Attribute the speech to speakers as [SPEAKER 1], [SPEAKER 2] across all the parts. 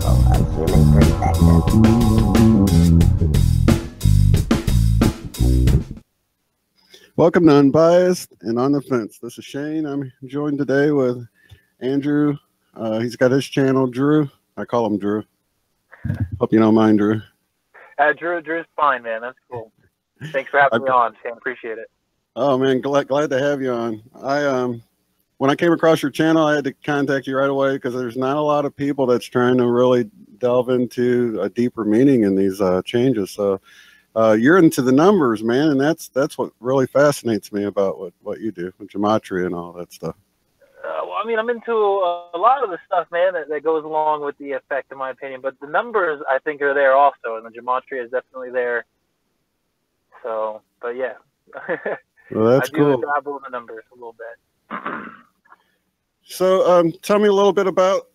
[SPEAKER 1] of human perspective.
[SPEAKER 2] Welcome to Unbiased and On the Fence. This is Shane. I'm joined today with Andrew. He's got his channel, Drew. I call him Drew. Hope you don't mind, Drew.
[SPEAKER 3] Drew's fine, man. That's cool. Thanks for having me on, Shane. Appreciate it.
[SPEAKER 2] Oh man, glad to have you on. When I came across your channel, I had to contact you right away because there's not a lot of people that's trying to really delve into a deeper meaning in these changes. So you're into the numbers, man, and that's what really fascinates me about what you do with gematria and all that stuff.
[SPEAKER 3] Well, I mean, I'm into a lot of the stuff, man, that goes along with the effect, in my opinion. But the numbers, I think, are there also, and the gematria is definitely there. So, but yeah.
[SPEAKER 2] Well, that's cool.
[SPEAKER 3] I do dabble in the numbers a little bit.
[SPEAKER 2] So tell me a little bit about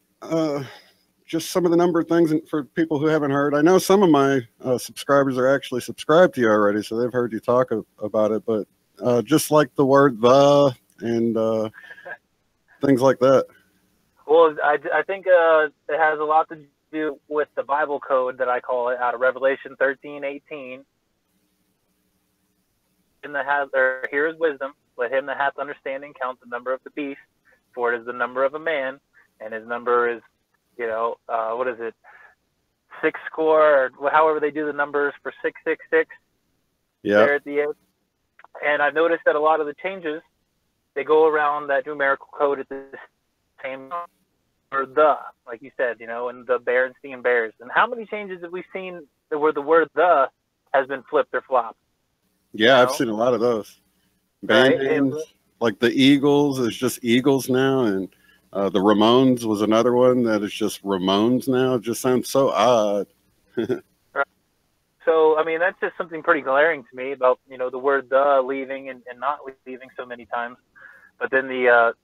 [SPEAKER 2] just some of the number things for people who haven't heard. I know some of my subscribers are actually subscribed to you already, so they've heard you talk about it, but just like the word "the" and things like that.
[SPEAKER 3] Well, I think it has a lot to do with the Bible code that I call it, out of Revelation 13:18. Here is wisdom. Let him that hath understanding count the number of the beast, for it is the number of a man, and his number is, what is it, 6 score, or however they do the numbers for 666.
[SPEAKER 2] Yeah.
[SPEAKER 3] There at the end. And I've noticed that a lot of the changes, they go around that numerical code at the same, or the, like you said, and the Berenstein Bears. And how many changes have we seen where the word "the" has been flipped or flopped?
[SPEAKER 2] Yeah, I've seen a lot of those. Band names, like the Eagles is just Eagles now, and the Ramones was another one that is just Ramones now. It just sounds so odd.
[SPEAKER 3] Right. So, I mean, that's just something pretty glaring to me about, the word "the" leaving and not leaving so many times. But then the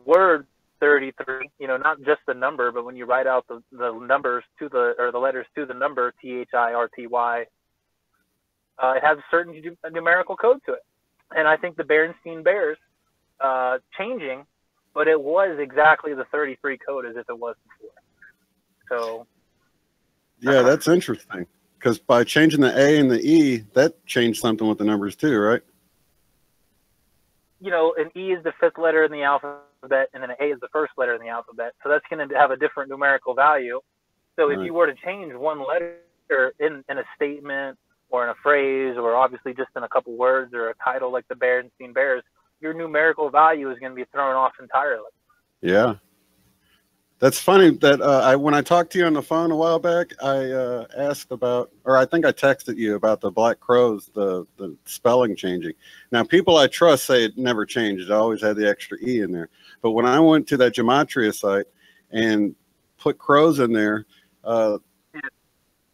[SPEAKER 3] word 33, not just the number, but when you write out the numbers or the letters to the number, THIRTY, it has a certain numerical code to it. And I think the Berenstein Bears changing, but it was exactly the 33 code as if it was before. So.
[SPEAKER 2] Yeah, that's interesting. Because by changing the A and the E, that changed something with the numbers too, right?
[SPEAKER 3] An E is the 5th letter in the alphabet, and then an A is the 1st letter in the alphabet. So that's going to have a different numerical value. So if you were to change one letter in a statement, or in a phrase, or obviously just in a couple words, or a title like the Berenstein Bears, your numerical value is going to be thrown off entirely.
[SPEAKER 2] Yeah. That's funny that when I talked to you on the phone a while back, I asked about, or I think I texted you about the Black Crows, the spelling changing. Now, people I trust say it never changed. It always had the extra E in there. But when I went to that gematria site and put crows in there,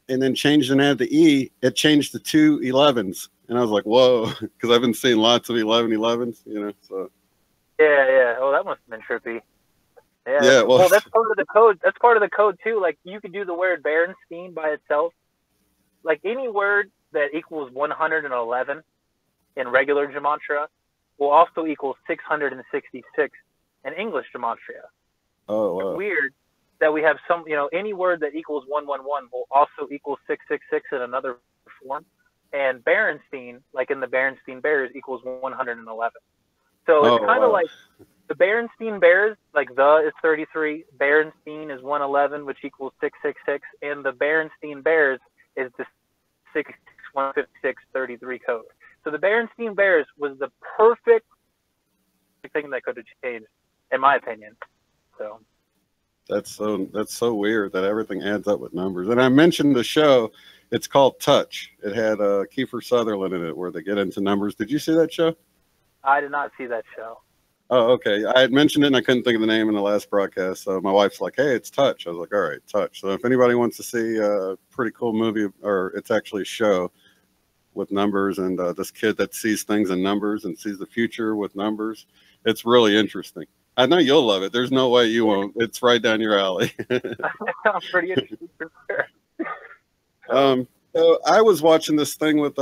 [SPEAKER 2] and then changed and added the E, it changed to 2 11s. And I was like, whoa, because I've been seeing lots of 11s, so.
[SPEAKER 3] Yeah. Oh, that must have been trippy.
[SPEAKER 2] Yeah,
[SPEAKER 3] well, that's part of the code. That's part of the code, too. Like, you could do the word Berenstein by itself. Like, any word that equals 111 in regular gematria will also equal 666 in English gematria.
[SPEAKER 2] Oh, wow.
[SPEAKER 3] It's weird that we have any word that equals 111 will also equal 666 in another form. And Berenstein, like in the Berenstein Bears, equals 111. So it's kind of like the Berenstein Bears, like the is 33, Berenstein is 111, which equals 666, and the Berenstein Bears is the 615633 code. So the Berenstein Bears was the perfect thing that could have changed, in my opinion. So.
[SPEAKER 2] That's so weird that everything adds up with numbers. And I mentioned the show. It's called Touch. It had Kiefer Sutherland in it, where they get into numbers. Did you see that show?
[SPEAKER 3] I did not see that show.
[SPEAKER 2] Oh, okay. I had mentioned it, and I couldn't think of the name in the last broadcast. So my wife's like, "Hey, it's Touch." I was like, "All right, Touch." So if anybody wants to see a pretty cool movie, or it's actually a show with numbers and this kid that sees things in numbers and sees the future with numbers, it's really interesting. I know you'll love it. There's no way you won't. It's right down your alley.
[SPEAKER 3] I'm pretty interested for sure.
[SPEAKER 2] So I was watching this thing with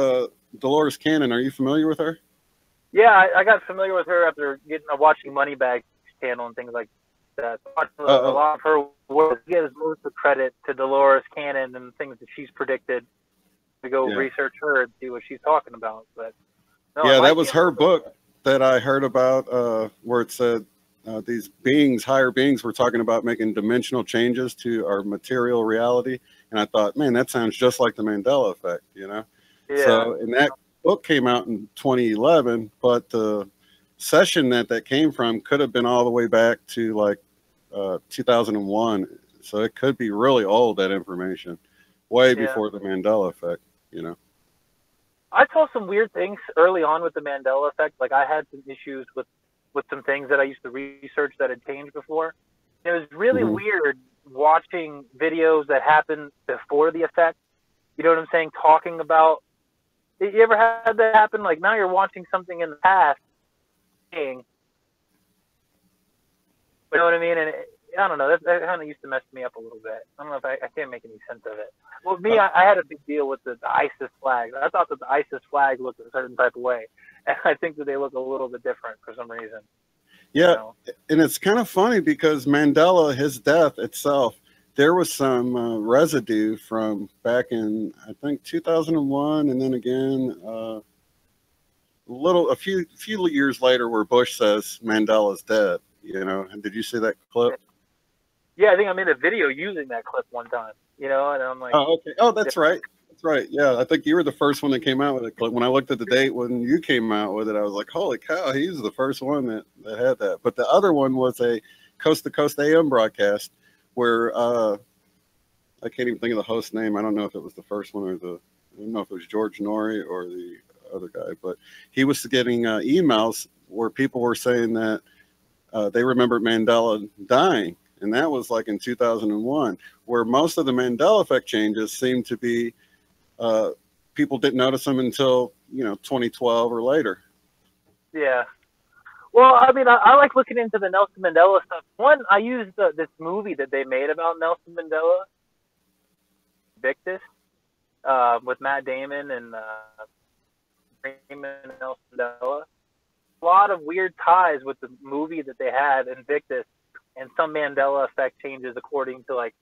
[SPEAKER 2] Dolores Cannon. Are you familiar with her?
[SPEAKER 3] Yeah, I got familiar with her after watching Moneybag channel and things like watched a lot of her work. He gives most of the credit to Dolores Cannon and things that she's predicted. To go research her and see what she's talking about. But no,
[SPEAKER 2] yeah, that was her book that I heard about, where it said these beings, higher beings, were talking about making dimensional changes to our material reality. And I thought, man, that sounds just like the Mandela effect, you know?
[SPEAKER 3] Yeah.
[SPEAKER 2] So, and that book came out in 2011, but the session that came from could have been all the way back to like 2001. So it could be really old, that information, way before the Mandela effect, you know?
[SPEAKER 3] I saw some weird things early on with the Mandela effect. Like I had some issues with some things that I used to research that had changed before. It was really weird watching videos that happened before the effect. You know what I'm saying? Talking about, you ever had that happen? Like now you're watching something in the past, you know what I mean? And I don't know, that kind of used to mess me up a little bit. I don't know if I can't make any sense of it. Well, me, I had a big deal with the ISIS flag. I thought that the ISIS flag looked a certain type of way. And I think that they look a little bit different for some reason.
[SPEAKER 2] Yeah,
[SPEAKER 3] you know?
[SPEAKER 2] And it's kind of funny because Mandela, his death itself, there was some residue from back in, I think, 2001, and then again, a few years later, where Bush says Mandela's dead. You know, and did you see that clip?
[SPEAKER 3] Yeah, I think I made a video using that clip one time. You know, and I'm like,
[SPEAKER 2] oh, okay, oh, that's right. That's right. Yeah, I think you were the first one that came out with it. When I looked at the date when you came out with it, I was like, holy cow, he's the first one that had that. But the other one was a Coast to Coast AM broadcast where I can't even think of the host's name. I don't know if it was the first one or I don't know if it was George Norrie or the other guy, but he was getting emails where people were saying that they remembered Mandela dying. And that was like in 2001, where most of the Mandela effect changes seem to be people didn't notice them until, 2012 or later.
[SPEAKER 3] Yeah. Well, I mean, I like looking into the Nelson Mandela stuff. One, I used this movie that they made about Nelson Mandela, Victus, with Matt Damon and Nelson Mandela. A lot of weird ties with the movie that they had, Invictus, and some Mandela effect changes according to like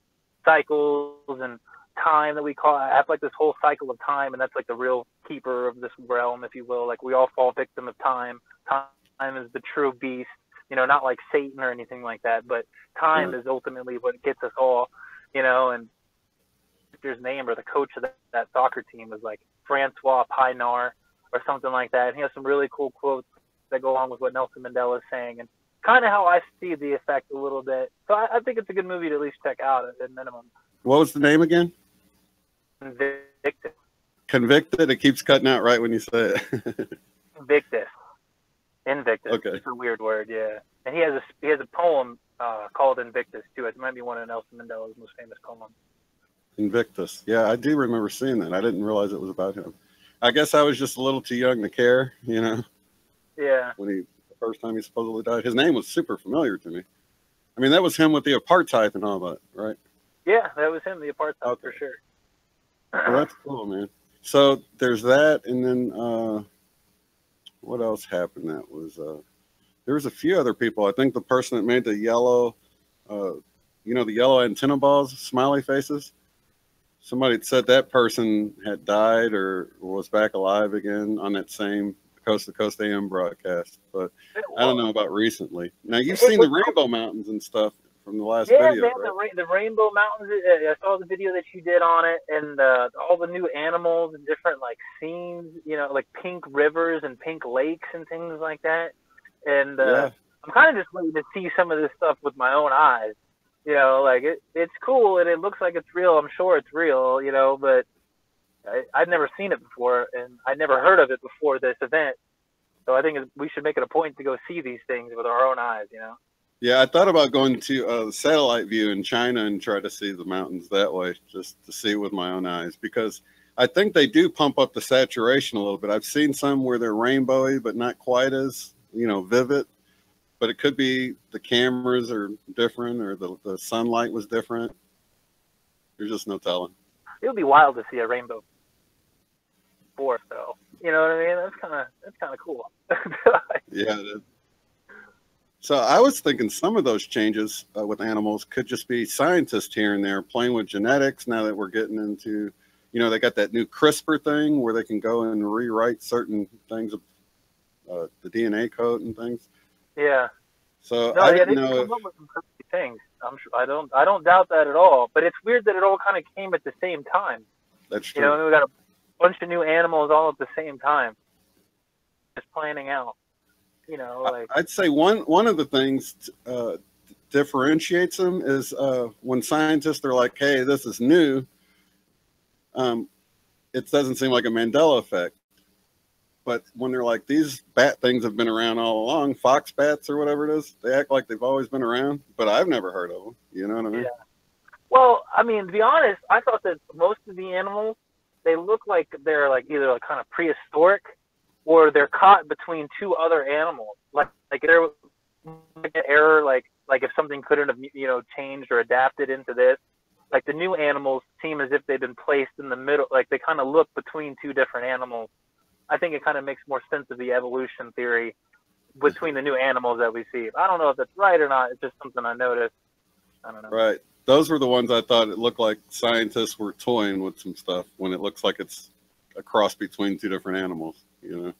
[SPEAKER 3] cycles and time that we call. I have like this whole cycle of time, and that's like the real keeper of this realm, if you will. Like we all fall victim of time. Time is the true beast, not like Satan or anything like that, but time is ultimately what gets us all, and his name or the coach of that soccer team was like Francois Pienaar or something like that. And he has some really cool quotes that go along with what Nelson Mandela is saying, and kind of how I see the effect a little bit. So I think it's a good movie to at least check out at minimum.
[SPEAKER 2] What was the name again?
[SPEAKER 3] Invictus.
[SPEAKER 2] Convicted? It keeps cutting out right when you say it.
[SPEAKER 3] Invictus.
[SPEAKER 2] Okay.
[SPEAKER 3] It's a weird word, yeah. And he has a poem called Invictus too. It might be one of Nelson Mandela's most famous poems.
[SPEAKER 2] Invictus. Yeah, I do remember seeing that. I didn't realize it was about him. I guess I was just a little too young to care,
[SPEAKER 3] Yeah.
[SPEAKER 2] When the first time he supposedly died. His name was super familiar to me. I mean, that was him with the apartheid and all that, right?
[SPEAKER 3] Yeah, that was him, the apartheid, for sure.
[SPEAKER 2] Well, that's cool, man. So there's that, and then what else happened? That was there was a few other people. I think the person that made the yellow, the yellow antenna balls, smiley faces. Somebody had said that person had died or was back alive again on that same Coast to Coast AM broadcast, but I don't know about recently. Now you've seen the Rainbow Mountains and stuff from the last video,
[SPEAKER 3] man,
[SPEAKER 2] right?
[SPEAKER 3] the Rainbow Mountains. I saw the video that you did on it, and all the new animals and different like scenes, like pink rivers and pink lakes and things like that. And I'm kind of just waiting to see some of this stuff with my own eyes. Like it's cool and it looks like it's real. I'm sure it's real, but I'd never seen it before, and I'd never heard of it before this event. So I think we should make it a point to go see these things with our own eyes,
[SPEAKER 2] Yeah, I thought about going to the satellite view in China and try to see the mountains that way, just to see it with my own eyes, because I think they do pump up the saturation a little bit. I've seen some where they're rainbowy, but not quite as, vivid. But it could be the cameras are different or the sunlight was different. There's just no telling.
[SPEAKER 3] It would be wild to see a rainbow forest, though. You know what I mean? That's kind of cool.
[SPEAKER 2] Yeah. So I was thinking some of those changes with animals could just be scientists here and there playing with genetics. Now that we're getting into, they got that new CRISPR thing where they can go and rewrite certain things, the DNA code and things.
[SPEAKER 3] Yeah.
[SPEAKER 2] So
[SPEAKER 3] No,
[SPEAKER 2] I
[SPEAKER 3] yeah,
[SPEAKER 2] didn't
[SPEAKER 3] they
[SPEAKER 2] know
[SPEAKER 3] come
[SPEAKER 2] if
[SPEAKER 3] up with some crazy things. I'm sure. I don't doubt that at all. But it's weird that it all kind of came at the same time.
[SPEAKER 2] that's
[SPEAKER 3] You know,
[SPEAKER 2] true.
[SPEAKER 3] we got a bunch of new animals all at the same time, just planning out. You know, like
[SPEAKER 2] I'd say one of the things differentiates them is when scientists are like, "Hey, this is new." It doesn't seem like a Mandela effect. But when they're like, these bat things have been around all along, fox bats or whatever it is, they act like they've always been around, but I've never heard of them. You know what I mean?
[SPEAKER 3] yeah. Well, I mean, to be honest, I thought that most of the animals, they look like they're like either like kind of prehistoric, or they're caught between two other animals. Like there was like an error, like if something couldn't have changed or adapted into this. Like the new animals seem as if they've been placed in the middle. Like they kind of look between two different animals. I think it kind of makes more sense of the evolution theory between the new animals that we see. I don't know if that's right or not. It's just something I noticed. I don't know.
[SPEAKER 2] Right. Those were the ones I thought it looked like scientists were toying with some stuff when it looks like it's a cross between two different animals,
[SPEAKER 3] Yeah,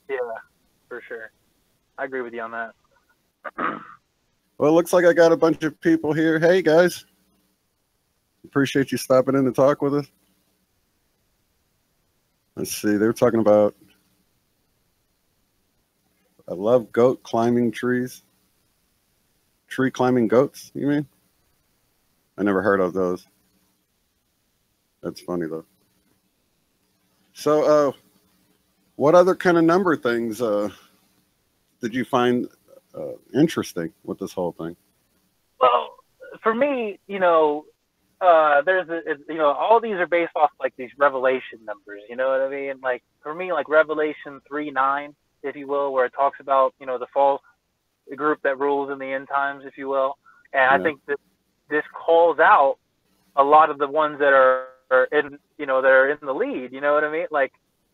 [SPEAKER 3] for sure. I agree with you on that.
[SPEAKER 2] Well, it looks like I got a bunch of people here. Hey, guys. Appreciate you stopping in to talk with us. Let's see. They're talking about I love goat climbing trees. Tree climbing goats, you mean? I never heard of those. That's funny, though. So, what other kind of number things did you find interesting with this whole thing?
[SPEAKER 3] Well, for me, there's all these are based off like these revelation numbers. You know what I mean? Like for me, like Revelation 3:9, if you will, where it talks about the false group that rules in the end times, if you will. And I think that this calls out a lot of the ones that are in that are in the lead. You know what I mean? Like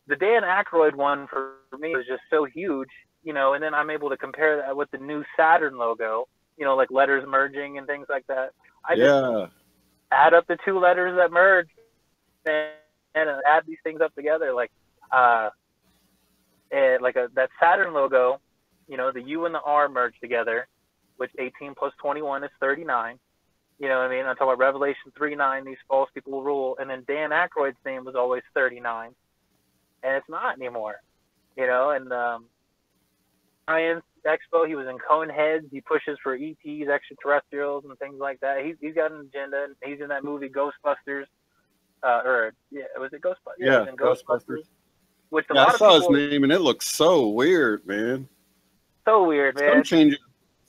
[SPEAKER 3] the Dan Aykroyd one for me was just so huge. And then I'm able to compare that with the new Saturn logo. Like letters merging and things like that. I just add up the two letters that merge and add these things up together. Like that Saturn logo, the U and the R merge together, which 18 plus 21 is 39. You know what I mean? I talk about Revelation 3:9, these false people will rule. And then Dan Aykroyd's name was always 39. And it's not anymore. And Science Expo, he was in Coneheads. He pushes for ETs, extraterrestrials, and things like that. He's got an agenda. He's in that movie Ghostbusters. Was it Ghostbusters?
[SPEAKER 2] Yeah,
[SPEAKER 3] he's in Ghostbusters. Which a
[SPEAKER 2] I
[SPEAKER 3] lot of
[SPEAKER 2] saw
[SPEAKER 3] people,
[SPEAKER 2] his name, and it looks so weird, man.
[SPEAKER 3] So weird, man.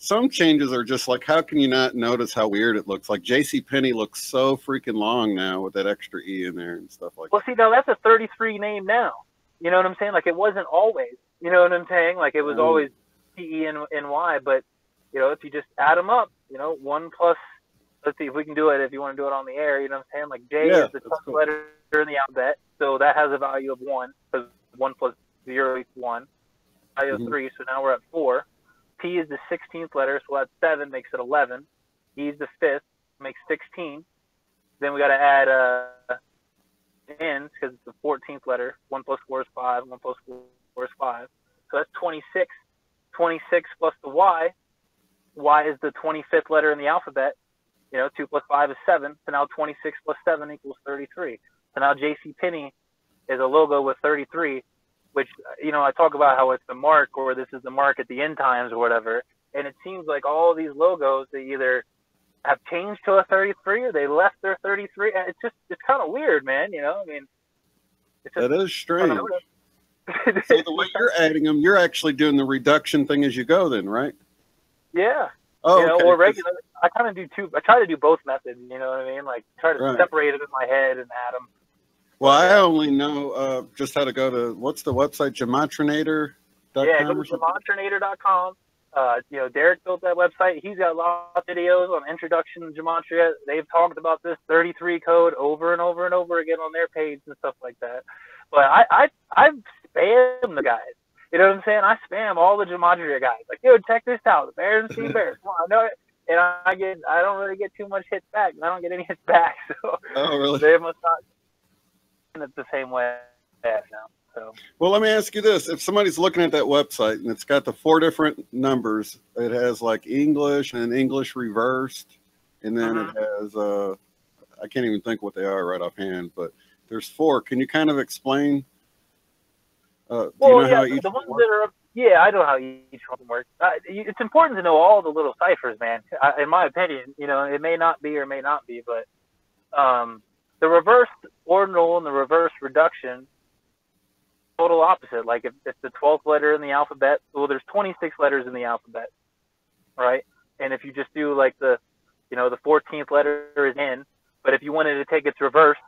[SPEAKER 2] Some changes are just like, how can you not notice how weird it looks? Like JCPenney looks so freaking long now with that extra E in there and stuff like that.
[SPEAKER 3] Well, see, now that's a 33 name now. You know what I'm saying? Like it wasn't always. You know what I'm saying? Like it was always PENY, but if you just add them up, 1 plus. Let's see if we can do it. If you want to do it on the air, you know what I'm saying? Like J is the top letter in the alphabet, so that has a value of 1 because 1 plus 0 equals 1. Value of 3, so now we're at 4. P is the 16th letter, so that's 7, makes it 11. E is the 5th, makes 16. Then we got to add N because it's the 14th letter. 1 plus 4 is 5. 1 plus 4 is 5. So that's 26. 26 plus the Y. Y is the 25th letter in the alphabet. 2 plus 5 is 7. So now 26 plus 7 equals 33. So now JCPenney is a logo with 33, which, I talk about how it's the mark, or this is the mark at the end times or whatever. And it seems like all these logos, they either have changed to a 33 or they left their 33. It's kind of weird, man. I mean,
[SPEAKER 2] that is strange. So the way you're adding them, you're actually doing the reduction thing as you go then, right?
[SPEAKER 3] Yeah.
[SPEAKER 2] Oh, okay.
[SPEAKER 3] Or regular. I kind of do two. I try to do both methods. You know what I mean? Like try to separate it in my head and add them.
[SPEAKER 2] Well, I only know just how to go to, what's the website, Gematrinator.com?
[SPEAKER 3] Yeah, go to Gematrinator.com. Derek built that website. He's got lots of videos on introduction to Gematria. They've talked about this 33 code over and over and over again on their page and stuff like that. But I've spammed the guys. You know what I'm saying? I spam all the gematria guys. Like, yo, check this out. The Berenstein Bears. Come on, I know it. And I don't really get too much hits back. I don't get any hits back. So
[SPEAKER 2] Oh, really?
[SPEAKER 3] they must not it the same way now. So.
[SPEAKER 2] Well, let me ask you this. If somebody's looking at that website and it's got the 4 different numbers, it has like English and English reversed, and then it has, I can't even think what they are right offhand, but there's 4. Can you kind of explain? Do you know how each
[SPEAKER 3] the ones that are up, I know how each one works. It's important to know all the little ciphers, man. In my opinion, it may not be or may not be, but the reverse ordinal and the reverse reduction, total opposite. Like if the 12th letter in the alphabet, well, there's 26 letters in the alphabet, right? And if you just do like the 14th letter is N, but if you wanted to take its reverse,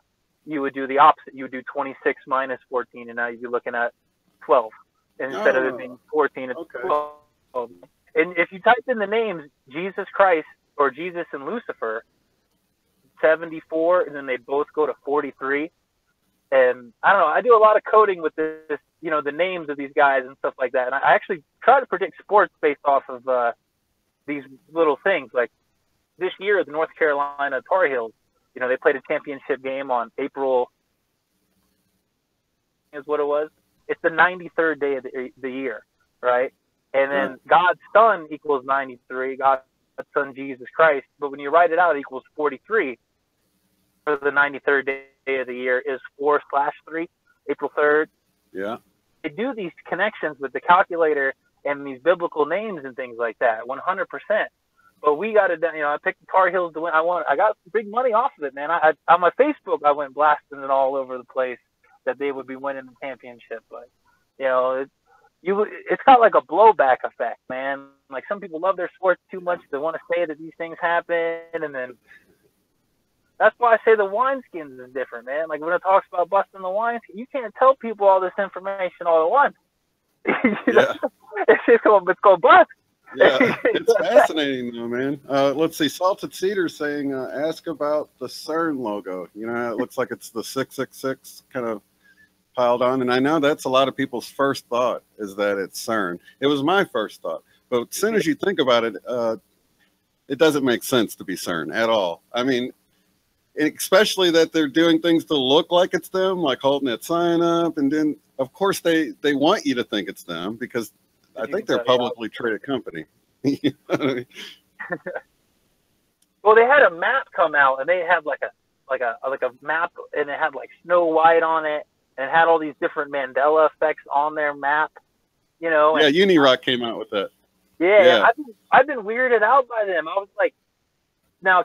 [SPEAKER 3] you would do the opposite. You would do 26 minus 14, and now you'd be looking at 12. And instead of it being 14, it's 12. And if you type in the names Jesus Christ or Jesus and Lucifer, 74, and then they both go to 43. And I don't know, I do a lot of coding with this, the names of these guys and stuff like that. And I actually try to predict sports based off of these little things. Like this year, the North Carolina Tar Heels, they played a championship game on April, is what it was. It's the 93rd day of the year, right? And then God's Son equals 93, God's Son Jesus Christ. But when you write it out, it equals 43. For the 93rd day of the year is 4/3, April 3rd.
[SPEAKER 2] Yeah.
[SPEAKER 3] They do these connections with the calculator and these biblical names and things like that, 100%. But we got it. I picked the Tar Heels to win. I got big money off of it, man. On my Facebook, I went blasting it all over the place that they would be winning the championship. But it's got like a blowback effect, man. Like some people love their sports too much. They want to say that these things happen, and then. That's why I say the wineskins is different, man. Like when it talks about busting the wineskin, you can't tell people all this information all at once. It's just going to bust.
[SPEAKER 2] Yeah, it's fascinating though, man. Let's see. Salted Cedar saying, ask about the CERN logo. It looks like it's the 666 kind of piled on. And I know that's a lot of people's first thought is that it's CERN. It was my first thought. But as soon as you think about it, it doesn't make sense to be CERN at all. I mean, especially that they're doing things to look like it's them, like holding that sign up. And then, of course, they want you to think it's them because I think they're a publicly traded company. You know what I mean?
[SPEAKER 3] Well, they had a map come out, and they had like a map, and it had like Snow White on it, and it had all these different Mandela effects on their map. Yeah,
[SPEAKER 2] Unirock came out with that.
[SPEAKER 3] Yeah. I've been weirded out by them. I was like, now,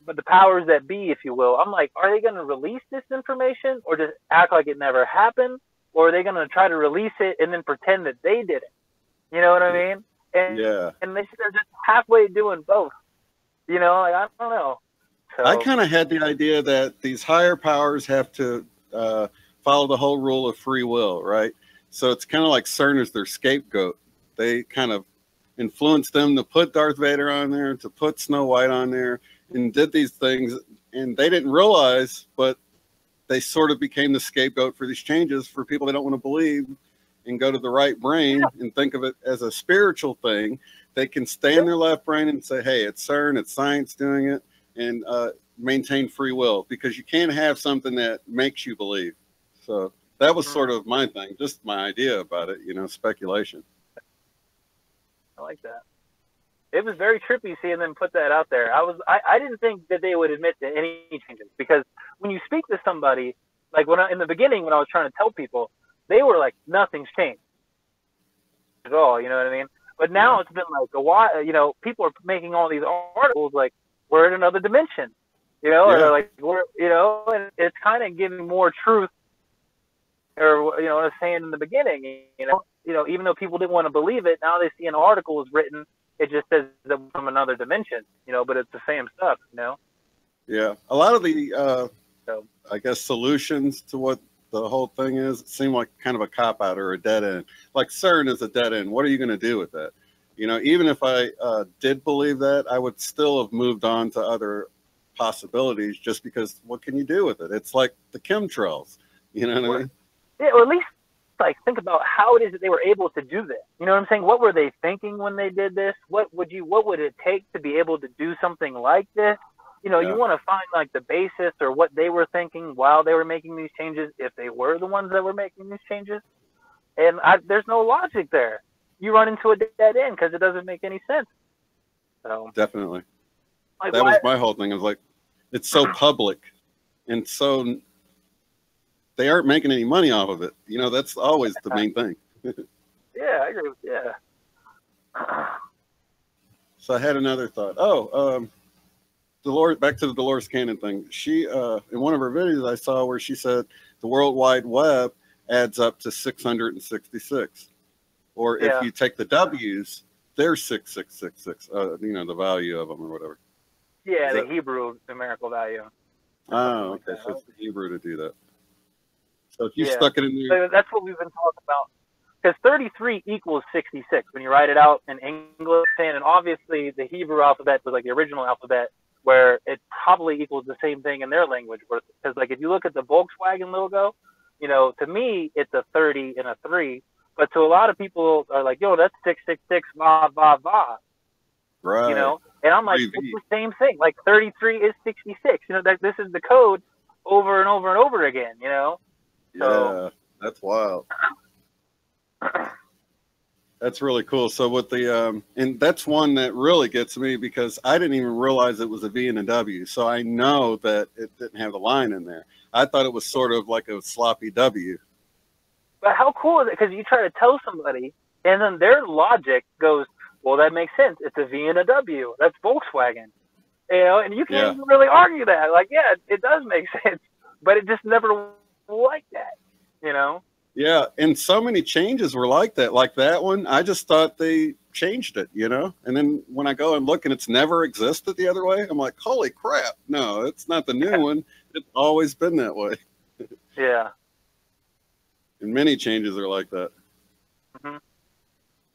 [SPEAKER 3] but the powers that be, if you will, I'm like, are they going to release this information or just act like it never happened? Or are they going to try to release it and then pretend that they did it? You know what I mean? And they're just halfway doing both. I don't know. So,
[SPEAKER 2] I kind of had the idea that these higher powers have to follow the whole rule of free will, right? So it's kind of like CERN is their scapegoat. They kind of influenced them to put Darth Vader on there, to put Snow White on there, and did these things, and they didn't realize, but they sort of became the scapegoat for these changes for people they don't want to believe and go to the right brain and think of it as a spiritual thing. They can stay in their left brain and say, hey, it's CERN, it's science doing it, and maintain free will, because you can't have something that makes you believe. So that was sort of my thing, just my idea about it, speculation.
[SPEAKER 3] I like that. It was very trippy seeing them put that out there. I didn't think that they would admit to any changes, because when you speak to somebody, like in the beginning when I was trying to tell people, they were like, nothing's changed at all. You know what I mean? But now it's been like a while. People are making all these articles like we're in another dimension. Or like we're and it's kind of giving more truth. Or I was saying in the beginning, even though people didn't want to believe it, now they see an article is written, it just says that we're from another dimension, but it's the same stuff,
[SPEAKER 2] Yeah, a lot of the, I guess, solutions to what the whole thing is seem like kind of a cop-out or a dead end. Like CERN is a dead end. What are you going to do with that? Even if I did believe that, I would still have moved on to other possibilities, just because what can you do with it? It's like the chemtrails, what I mean?
[SPEAKER 3] Yeah, or at least like, think about how it is that they were able to do this. You know what I'm saying? What were they thinking when they did this? What would it take to be able to do something like this? You know, you want to find like the basis or what they were thinking while they were making these changes, if they were the ones that were making these changes. And there's no logic there. You run into a dead end because it doesn't make any sense. So
[SPEAKER 2] Definitely.
[SPEAKER 3] like,
[SPEAKER 2] That was my whole thing. I was like, it's so public, and so they aren't making any money off of it. You know, that's always the main thing.
[SPEAKER 3] Yeah, I agree with
[SPEAKER 2] So I had another thought. Dolores, back to the Dolores Cannon thing. She, in one of her videos I saw where she said the World Wide Web adds up to 666. Or if you take the W's, they're 6666, you know, the value of them or whatever.
[SPEAKER 3] Yeah, the Hebrew numerical value.
[SPEAKER 2] Oh, okay. So it's the Hebrew to do that. So if you stuck it in there.
[SPEAKER 3] So that's what we've been talking about. Because 33 equals 66 when you write it out in English. And obviously the Hebrew alphabet was like the original alphabet, where it probably equals the same thing in their language. Because like if you look at the Volkswagen logo, you know, to me it's a 30 and a 3. But to a lot of people are like, yo, that's 666, va, va, va.
[SPEAKER 2] Right.
[SPEAKER 3] You know? And I'm like, it's the same thing. Like 33 is 66. You know, this is the code over and over and over again, you know?
[SPEAKER 2] Yeah, that's wild. That's really cool. So with the and that's one that really gets me because I didn't even realize it was a V and a W. So I know that it didn't have the line in there. I thought it was sort of like a sloppy W.
[SPEAKER 3] But how cool is it? Because you try to tell somebody, and then their logic goes, well, that makes sense. It's a V and a W. That's Volkswagen. You know, and you can't even really argue that. Like, yeah, it does make sense. But it just never like that, you know?
[SPEAKER 2] Yeah, and so many changes were like that. Like that one, I just thought they changed it, you know? And then when I go and look and it's never existed the other way, I'm like, holy crap. No, it's not the new one. It's always been that way.
[SPEAKER 3] Yeah.
[SPEAKER 2] And many changes are like that.
[SPEAKER 3] Mm-hmm.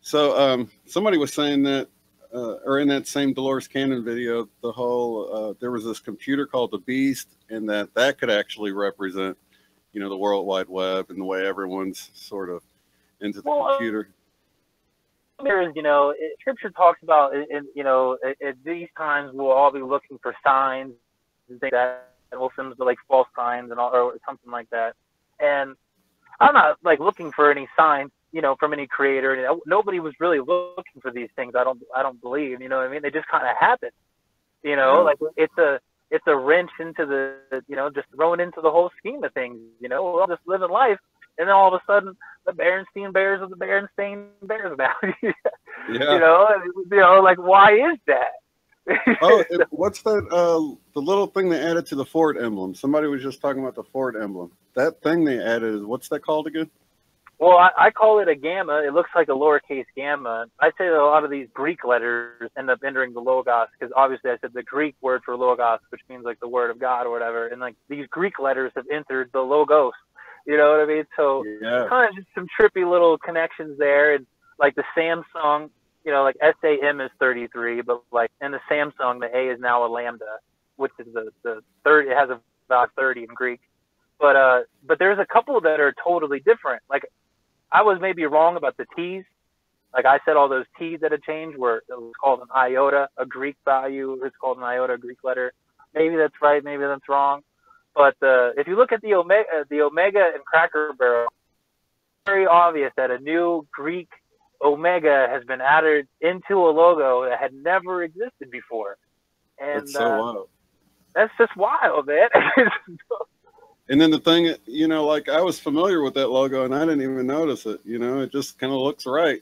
[SPEAKER 2] So somebody was saying that, or in that same Dolores Cannon video, the whole, there was this computer called the Beast, and that could actually represent, you know, the World Wide Web and the way everyone's sort of into the computer.
[SPEAKER 3] There's, you know, Scripture talks about, you know, at these times we'll all be looking for signs and things that will seem to like false signs and all, or something like that. And I'm not like looking for any signs, you know, from any creator. You know, nobody was really looking for these things. I don't believe. You know what I mean? They just kind of happen. You know, like it's a wrench into the, you know, just thrown into the whole scheme of things. You know, we're all just living life, and then all of a sudden, the Berenstain Bears are the Berenstain Bears now. You know, like why is that?
[SPEAKER 2] What's that? The little thing they added to the Ford emblem. Somebody was just talking about the Ford emblem. That thing they added is, what's that called again?
[SPEAKER 3] Well, I call it a gamma. It looks like a lowercase gamma. I say that a lot of these Greek letters end up entering the logos because obviously I said the Greek word for logos, which means like the word of God or whatever. And like these Greek letters have entered the logos. You know what I mean? So kind of just some trippy little connections there. And like the Samsung, you know, like SAM is 33, but like in the Samsung, the A is now a lambda, which is the 30. It has a value 30 in Greek. But there's a couple that are totally different. Like I was maybe wrong about the T's. Like I said, all those T's that had changed were, it was called an iota, a Greek value. It's called an iota, a Greek letter. Maybe that's right. Maybe that's wrong. But if you look at the Omega and Cracker Barrel, it's very obvious that a new Greek Omega has been added into a logo that had never existed before. And
[SPEAKER 2] that's so wild.
[SPEAKER 3] That's just wild, man.
[SPEAKER 2] And then the thing, you know, like I was familiar with that logo and I didn't even notice it. You know, it just kind of looks right.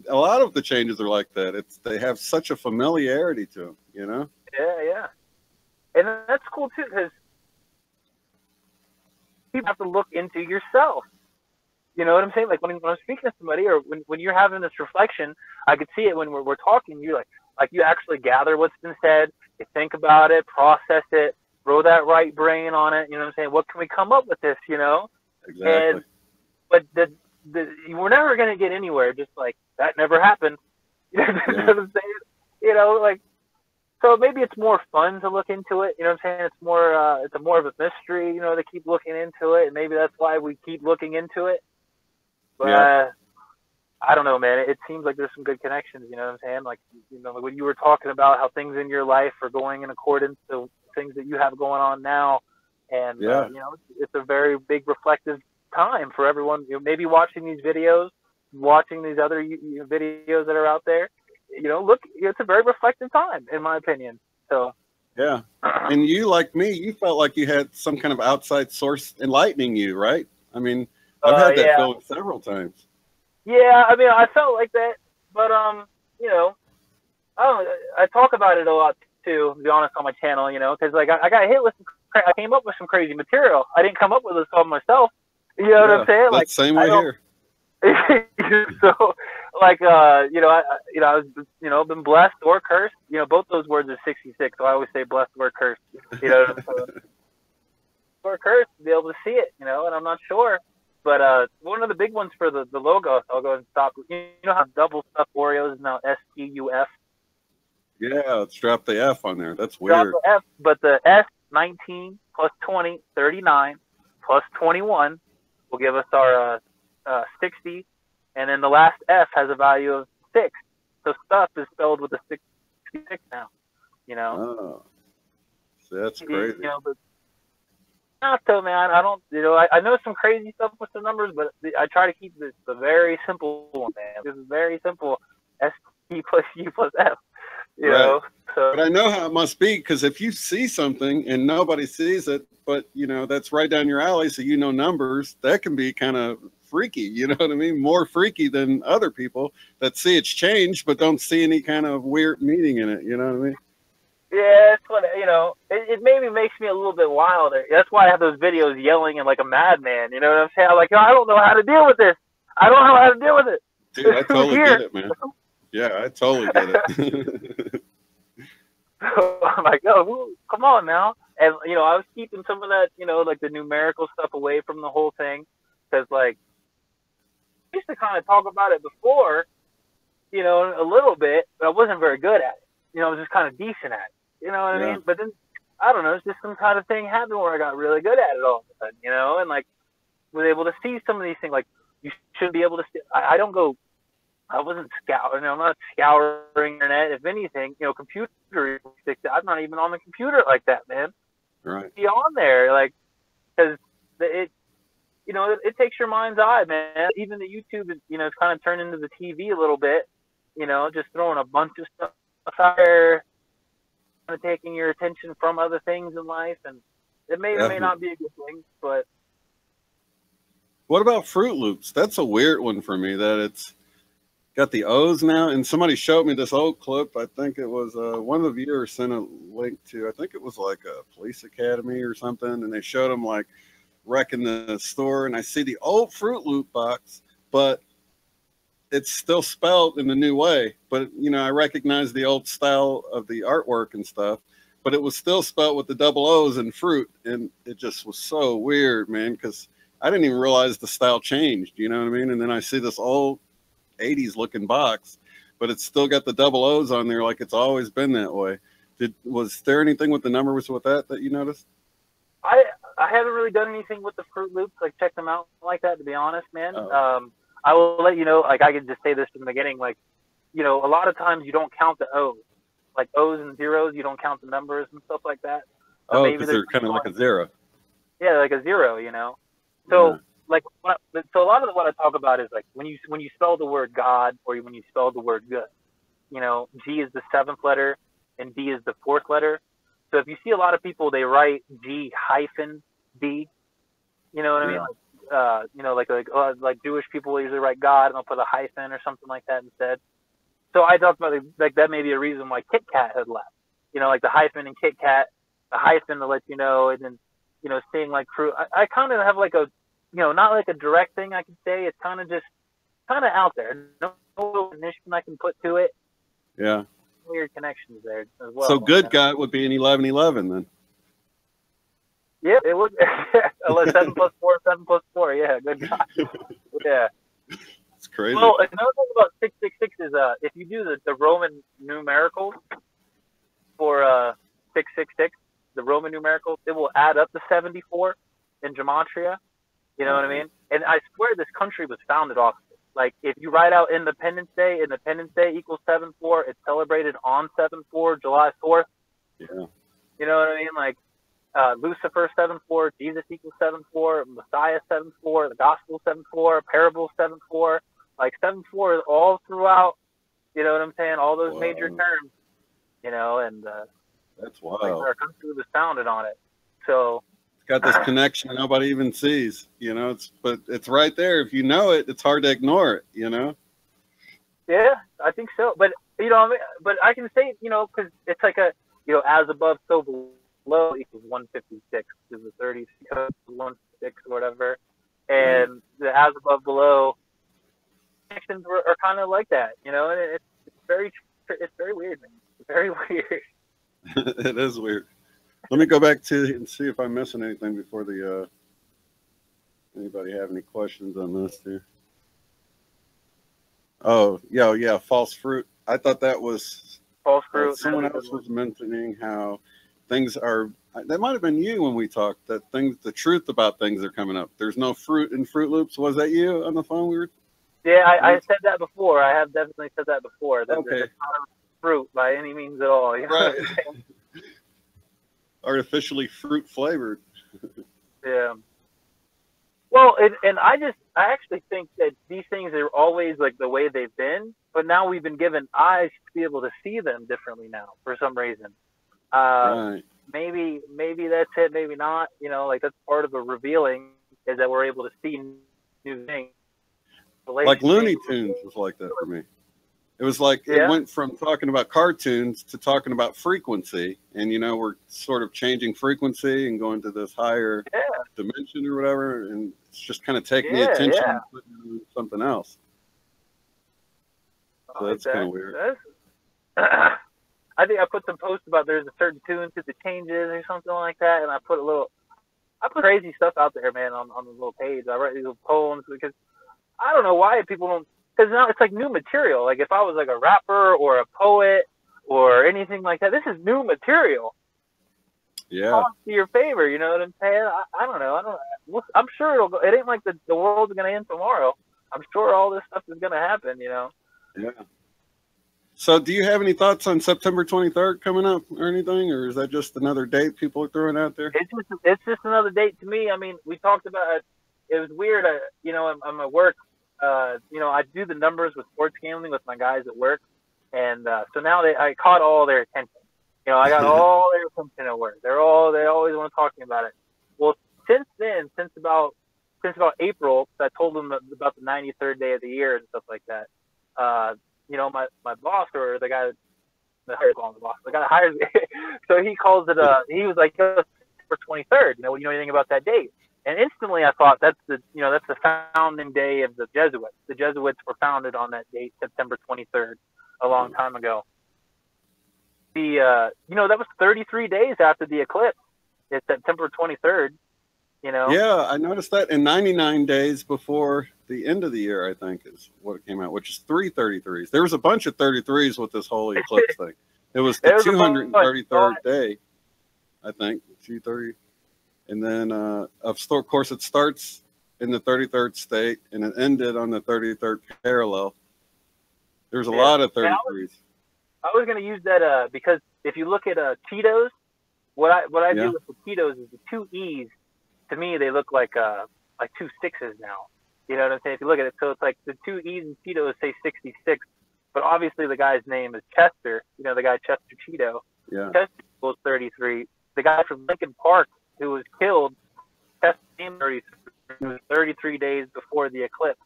[SPEAKER 2] A lot of the changes are like that. They have such a familiarity to them, you know?
[SPEAKER 3] Yeah. And that's cool too, because you have to look into yourself. You know what I'm saying? Like when I'm speaking to somebody or when you're having this reflection, I could see it when we're talking. You like you actually gather what's been said, you think about it, process it, throw that right brain on it. You know what I'm saying? What can we come up with this? You know?
[SPEAKER 2] Exactly.
[SPEAKER 3] But we're never gonna get anywhere. Just like that never happened. You know what I'm saying? You know, like so maybe it's more fun to look into it. You know what I'm saying? It's more it's more of a mystery. You know, to keep looking into it, and maybe that's why we keep looking into it. But I don't know, man. It seems like there's some good connections. You know what I'm saying? Like, like when you were talking about how things in your life are going in accordance to things that you have going on now, and it's a very big reflective time for everyone. Maybe watching these videos, watching these other videos that are out there. Look, it's a very reflective time, in my opinion. So.
[SPEAKER 2] Yeah. And you, like me, you felt like you had some kind of outside source enlightening you, right? I mean, I've had that feeling several times.
[SPEAKER 3] Yeah, I mean, I felt like that, but I talk about it a lot too, to be honest, on my channel, because like I got hit with I came up with some crazy material. I didn't come up with this all myself. You know what I'm saying?
[SPEAKER 2] Like same way here.
[SPEAKER 3] So, like, I was, been blessed or cursed. Both those words are 66, so I always say blessed or cursed. Or cursed to be able to see it, and I'm not sure. But one of the big ones for the logo, I'll go and stop. You know how double stuffed Oreos is now STUF?
[SPEAKER 2] Yeah, let's drop the F on there. That's weird.
[SPEAKER 3] Drop the F, but the S, 19 plus 20, 39 plus 21 will give us our 60, and then the last F has a value of 6. So stuff is spelled with a 66 now.
[SPEAKER 2] Oh, so that's crazy.
[SPEAKER 3] But not so, man. I don't. I know some crazy stuff with the numbers, but I try to keep this the very simple one, man. This is very simple. ST plus U plus F. You know. So.
[SPEAKER 2] But I know how it must be, because if you see something and nobody sees it, but that's right down your alley, so numbers, that can be kind of freaky. You know what I mean? More freaky than other people that see it's changed but don't see any kind of weird meaning in it. You know what I mean?
[SPEAKER 3] Yeah, it's what it maybe makes me a little bit wilder. That's why I have those videos yelling and like a madman. You know what I'm saying? I'm like, I don't know how to deal with this. I don't know how to deal with it.
[SPEAKER 2] Dude, I totally get it, man. Yeah, I totally get it.
[SPEAKER 3] So I'm like, come on now. And I was keeping some of that, like the numerical stuff away from the whole thing, because like I used to kind of talk about it before, a little bit, but I wasn't very good at it. I was just kind of decent at it. You know what I mean? But then, I don't know, it's just some kind of thing happened where I got really good at it all of a sudden, and like, was able to see some of these things. Like, you should be able to see, I wasn't scouring, I'm not scouring the internet. If anything, computer, I'm not even on the computer like that, man.
[SPEAKER 2] Right.
[SPEAKER 3] Be on there, like, because it takes your mind's eye, man. Even the YouTube, it's kind of turned into the TV a little bit, just throwing a bunch of stuff out there, kind of taking your attention from other things in life, and it may or may not be a good thing. But
[SPEAKER 2] what about Fruit Loops? That's a weird one for me, that it's got the O's now. And somebody showed me this old clip. I think it was one of the viewers sent a link to, I think it was like a police academy or something, and they showed them like wrecking the store, and I see the old Fruit Loop box, but it's still spelled in the new way. But I recognize the old style of the artwork and stuff, but it was still spelled with the double O's and fruit, and it just was so weird, man, because I didn't even realize the style changed. You know what I mean? And then I see this old 80s looking box, but it's still got the double O's on there, like it's always been that way. Was there anything with the numbers with that you noticed?
[SPEAKER 3] I haven't really done anything with the Fruit Loops, like check them out like that, to be honest, man. I will let you know, like I could just say this from the beginning, like, a lot of times you don't count the O's, like O's and zeros, you don't count the numbers and stuff like that.
[SPEAKER 2] So because they're kind of like a zero.
[SPEAKER 3] Yeah, like a zero, So like, so a lot of what I talk about is like when you spell the word God, or when you spell the word good, G is the 7th letter and D is the 4th letter. So if you see a lot of people, they write G hyphen D, you know what I mean? Like Jewish people usually write God and they'll put a hyphen or something like that instead. So I talked about like that may be a reason why Kit Kat had left. Like the hyphen in Kit Kat, the hyphen to let you know, and then seeing like fruit. I kind of have like a not like a direct thing I can say. It's kind of just out there. No definition I can put to it.
[SPEAKER 2] Yeah.
[SPEAKER 3] Weird connections there as well.
[SPEAKER 2] So good God would be an 1111 then.
[SPEAKER 3] Yeah, it would. 7 plus 4, 7 plus 4. Yeah, good God. Yeah.
[SPEAKER 2] It's crazy.
[SPEAKER 3] Well, another thing about 666 is if you do the Roman numericals for 666, the Roman numericals, it will add up to 74 in gematria. You know what I mean? And I swear this country was founded off of it. Like, if you write out Independence Day equals 7/4. It's celebrated on 7/4, July 4th.
[SPEAKER 2] Yeah.
[SPEAKER 3] You know what I mean? Like, Lucifer 7/4, Jesus equals 7/4, Messiah 7/4, the Gospel 7/4, Parable 7/4. Like 7/4 is all throughout. You know what I'm saying? All those major terms. You know, and
[SPEAKER 2] that's wild.
[SPEAKER 3] like our country was founded on it. So
[SPEAKER 2] it's got this connection nobody even sees. You know, but it's right there. If you know it, it's hard to ignore it. You know.
[SPEAKER 3] Yeah, I think so. But you know, but I can say, you know, because it's like a, you know, as above, so below equals 156 is the 30 156 or whatever, and the as above below connections are kind of like that, you know, and it's very weird, man. It's very weird.
[SPEAKER 2] It is weird. Let me go back to and see if I'm missing anything before the anybody have any questions on this here. Oh, yeah, false fruit. I thought that was
[SPEAKER 3] false fruit.
[SPEAKER 2] Someone else was mentioning how things are. That might have been you when we talked. That the truth about things are coming up. There's no fruit in Fruit Loops. Was that you on the phone?
[SPEAKER 3] Yeah, I said that before. I have definitely said that before. That
[SPEAKER 2] okay.
[SPEAKER 3] It's not fruit by any means at all. You know
[SPEAKER 2] right. Artificially fruit flavored.
[SPEAKER 3] Yeah. Well, and I actually think that these things are always like the way they've been, but now we've been given eyes to be able to see them differently now for some reason.
[SPEAKER 2] Right.
[SPEAKER 3] Maybe that's it, maybe not. You know, like that's part of the revealing is that we're able to see new things.
[SPEAKER 2] Like Looney Tunes was like that for me. It was like it went from talking about cartoons to talking about frequency, and you know we're sort of changing frequency and going to this higher dimension or whatever, and it's just kind of taking the attention and putting it on something else. So that's kind of weird.
[SPEAKER 3] I think I put some posts about there's a certain tune to the changes or something like that, and I put crazy stuff out there, man, on the little page. I write these little poems because I don't know why people don't. Because now it's like new material. Like if I was like a rapper or a poet or anything like that, this is new material.
[SPEAKER 2] Yeah.
[SPEAKER 3] To your favor, you know what I'm saying? I don't know. I'm sure it'll go. It ain't like the world's gonna end tomorrow. I'm sure all this stuff is gonna happen. You know.
[SPEAKER 2] Yeah. So, do you have any thoughts on September 23rd coming up or anything, or is that just another date people are throwing out there?
[SPEAKER 3] It's just another date to me. I mean, we talked about it. It was weird. You know, I'm at work. You know, I do the numbers with sports gambling with my guys at work, and so now I caught all their attention. You know, I got all their attention at work. They always want to talk to me about it. Well, since then, since about April, I told them about the 93rd day of the year and stuff like that. You know, my boss or the guy the guy that hires me, so he calls it he was like for 23rd. You know anything about that date? And instantly I thought that's the founding day of the Jesuits. The Jesuits were founded on that date, September 23rd, a long time ago. That was 33 days after the eclipse. It's September 23rd, you know?
[SPEAKER 2] Yeah, I noticed that. And 99 days before the end of the year, I think, is what it came out, which is 333s. There was a bunch of 33s with this whole eclipse thing. It was the 233rd day, I think, 230. And then, of course, it starts in the 33rd state, and it ended on the 33rd parallel. There's a lot of 33s.
[SPEAKER 3] I was going to use that because if you look at Cheetos, what I do with the Cheetos is the two E's. To me, they look like two sixes now. You know what I'm saying? If you look at it, so it's like the two E's in Cheetos say 66, but obviously the guy's name is Chester. You know, the guy Chester Cheeto.
[SPEAKER 2] Yeah.
[SPEAKER 3] Chester equals 33. The guy from Lincoln Park who was killed, Chester came 33 days before the eclipse.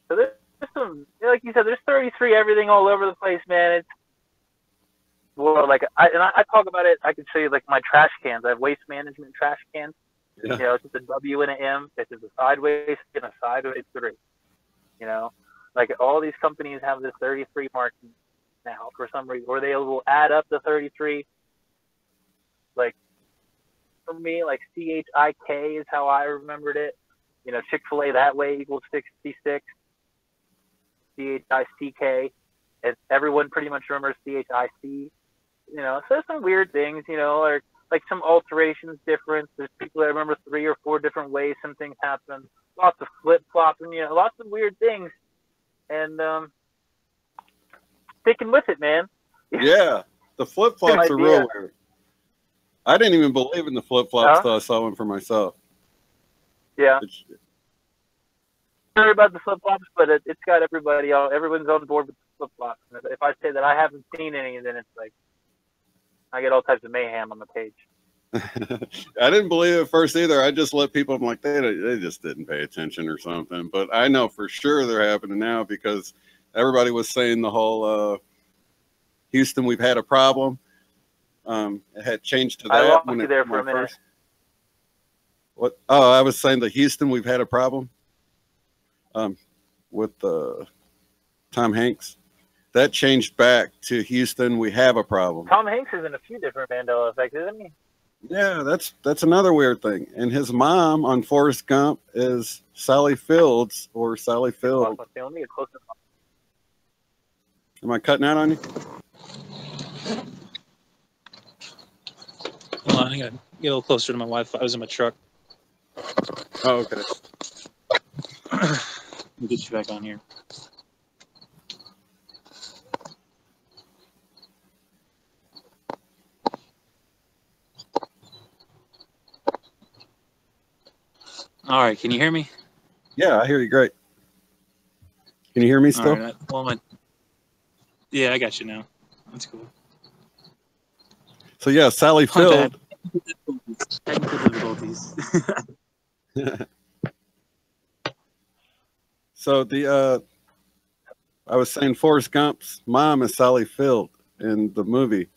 [SPEAKER 3] So there's some, like you said, there's 33 everything all over the place, man. It's I talk about it. I can show you like my trash cans. I have waste management trash cans. Yeah. You know, it's just a W and an M. It's just a sideways and a sideways 3. You know, like all these companies have this 33 mark now for some reason, or they will add up the 33. Like for me, like CHIK is how I remembered it. You know, Chick-fil-A that way equals 66. CHICK. Everyone pretty much remembers CHIC. You know, so there's some weird things, you know, or like some alterations different. There's people that remember 3 or 4 different ways some things happen. Lots of flip flopping, you know, lots of weird things. And sticking with it, man.
[SPEAKER 2] Yeah, the flip flops are real weird. I didn't even believe in the flip flops till I saw one for myself.
[SPEAKER 3] Yeah. Sorry about the flip flops, but it's got everybody on. Everyone's on board with the flip flops. If I say that I haven't seen any, then it's like I get all types of mayhem on the page.
[SPEAKER 2] I didn't believe it at first either. I just let people. I'm like, they just didn't pay attention or something. But I know for sure they're happening now because everybody was saying the whole Houston, we've had a problem. It had changed to that.
[SPEAKER 3] I lost you there for a minute.
[SPEAKER 2] What? Oh, I was saying the Houston, we've had a problem. With Tom Hanks, that changed back to Houston, we have a problem.
[SPEAKER 3] Tom Hanks is in a few different Mandela effects, isn't he?
[SPEAKER 2] Yeah, that's another weird thing. And his mom on Forrest Gump is Sally Fields or Sally Field. Am I cutting out on you?
[SPEAKER 4] Hold on, I gotta get a little closer to my Wi-Fi. I was in my truck.
[SPEAKER 2] Oh, okay.
[SPEAKER 4] Let me get you back on here. All right, can you hear me?
[SPEAKER 2] Yeah, I hear you great. Can you hear me still?
[SPEAKER 4] All right, yeah, I got you now. That's cool.
[SPEAKER 2] So yeah, Sally Field.
[SPEAKER 4] Technical difficulties.
[SPEAKER 2] So I was saying Forrest Gump's mom is Sally Field in the movie,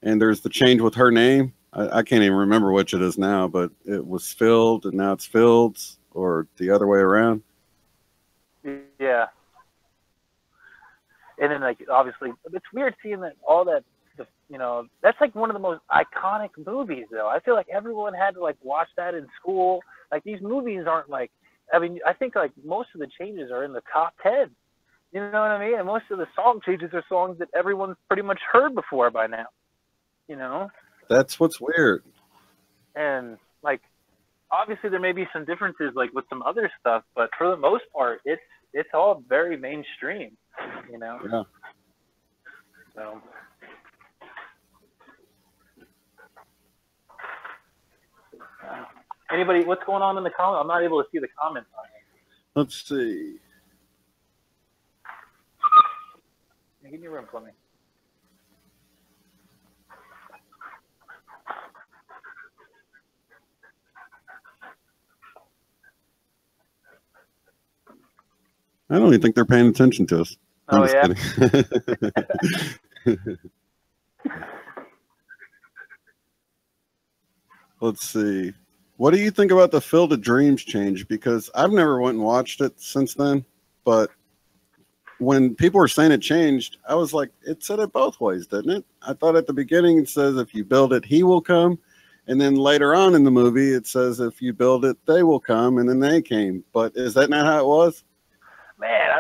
[SPEAKER 2] and there's the change with her name. I can't even remember which it is now, but it was Field and now it's Fields, or the other way around.
[SPEAKER 3] Yeah. And then, like, obviously, it's weird seeing that all that, you know, that's like one of the most iconic movies, though. I feel like everyone had to, like, watch that in school. Like, these movies aren't, like, I mean, I think, like, most of the changes are in the top 10. You know what I mean? And most of the song changes are songs that everyone's pretty much heard before by now. You know?
[SPEAKER 2] That's what's weird.
[SPEAKER 3] And, like, obviously there may be some differences, like, with some other stuff, but for the most part, it's all very mainstream, you know?
[SPEAKER 2] Yeah.
[SPEAKER 3] So... Anybody, what's going on in the comment? I'm not able to see the comments on it.
[SPEAKER 2] Let's see.
[SPEAKER 3] Give me room for me.
[SPEAKER 2] I don't even think they're paying attention to us. I'm just kidding. Let's see. What do you think about the Field of Dreams change? Because I've never went and watched it since then, but when people were saying it changed, I was like, it said it both ways, didn't it? I thought at the beginning it says if you build it, he will come. And then later on in the movie, it says if you build it, they will come. And then they came. But is that not how it was?
[SPEAKER 3] Man,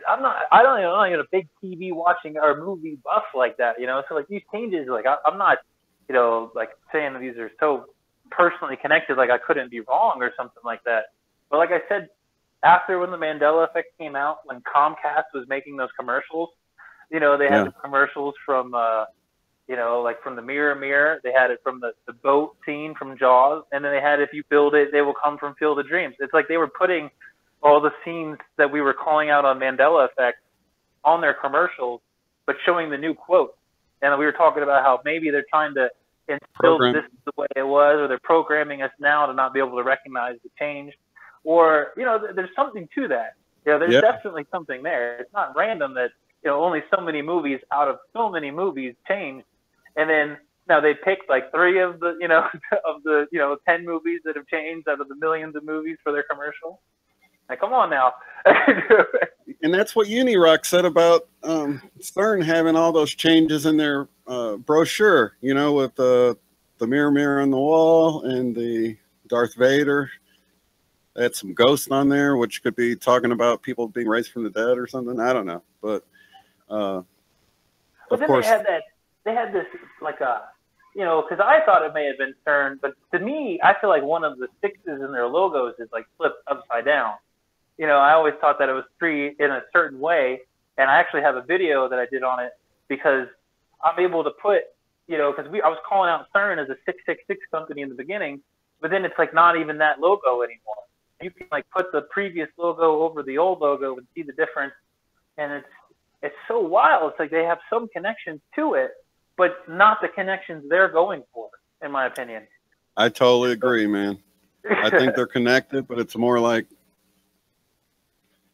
[SPEAKER 3] I'm not even a big TV watching or movie buff like that, you know? So, like, these changes, like, I'm not, you know, like, saying these are so personally connected, like I couldn't be wrong or something like that. But like I said, after when the Mandela effect came out, when Comcast was making those commercials, you know, they had the commercials from, you know, like from the Mirror Mirror, they had it from the boat scene from Jaws, and then they had if you build it, they will come from Field of Dreams. It's like they were putting all the scenes that we were calling out on Mandela effect on their commercials, but showing the new quote. And we were talking about how maybe they're trying to instill this is the way it was, or they're programming us now to not be able to recognize the change. Or, you know, there's something to that. You know, there's definitely something there. It's not random that, you know, only so many movies out of so many movies changed. And then now they picked like 3 of the, you know, of the, you know, 10 movies that have changed out of the millions of movies for their commercial. Like, come on now.
[SPEAKER 2] And that's what Unirock said about CERN having all those changes in their brochure, you know, with the mirror mirror on the wall and the Darth Vader. They had some ghosts on there, which could be talking about people being raised from the dead or something. I don't know. But
[SPEAKER 3] of course, they had this like you know, because I thought it may have been CERN, but to me, I feel like one of the sixes in their logos is like flipped upside down. You know, I always thought that it was three in a certain way, and I actually have a video that I did on it because I'm able to put, you know, because I was calling out CERN as a 666 company in the beginning, but then it's like not even that logo anymore. You can like put the previous logo over the old logo and see the difference, and it's so wild. It's like they have some connections to it, but not the connections they're going for, in my opinion.
[SPEAKER 2] I totally agree, man. I think they're connected, but it's more like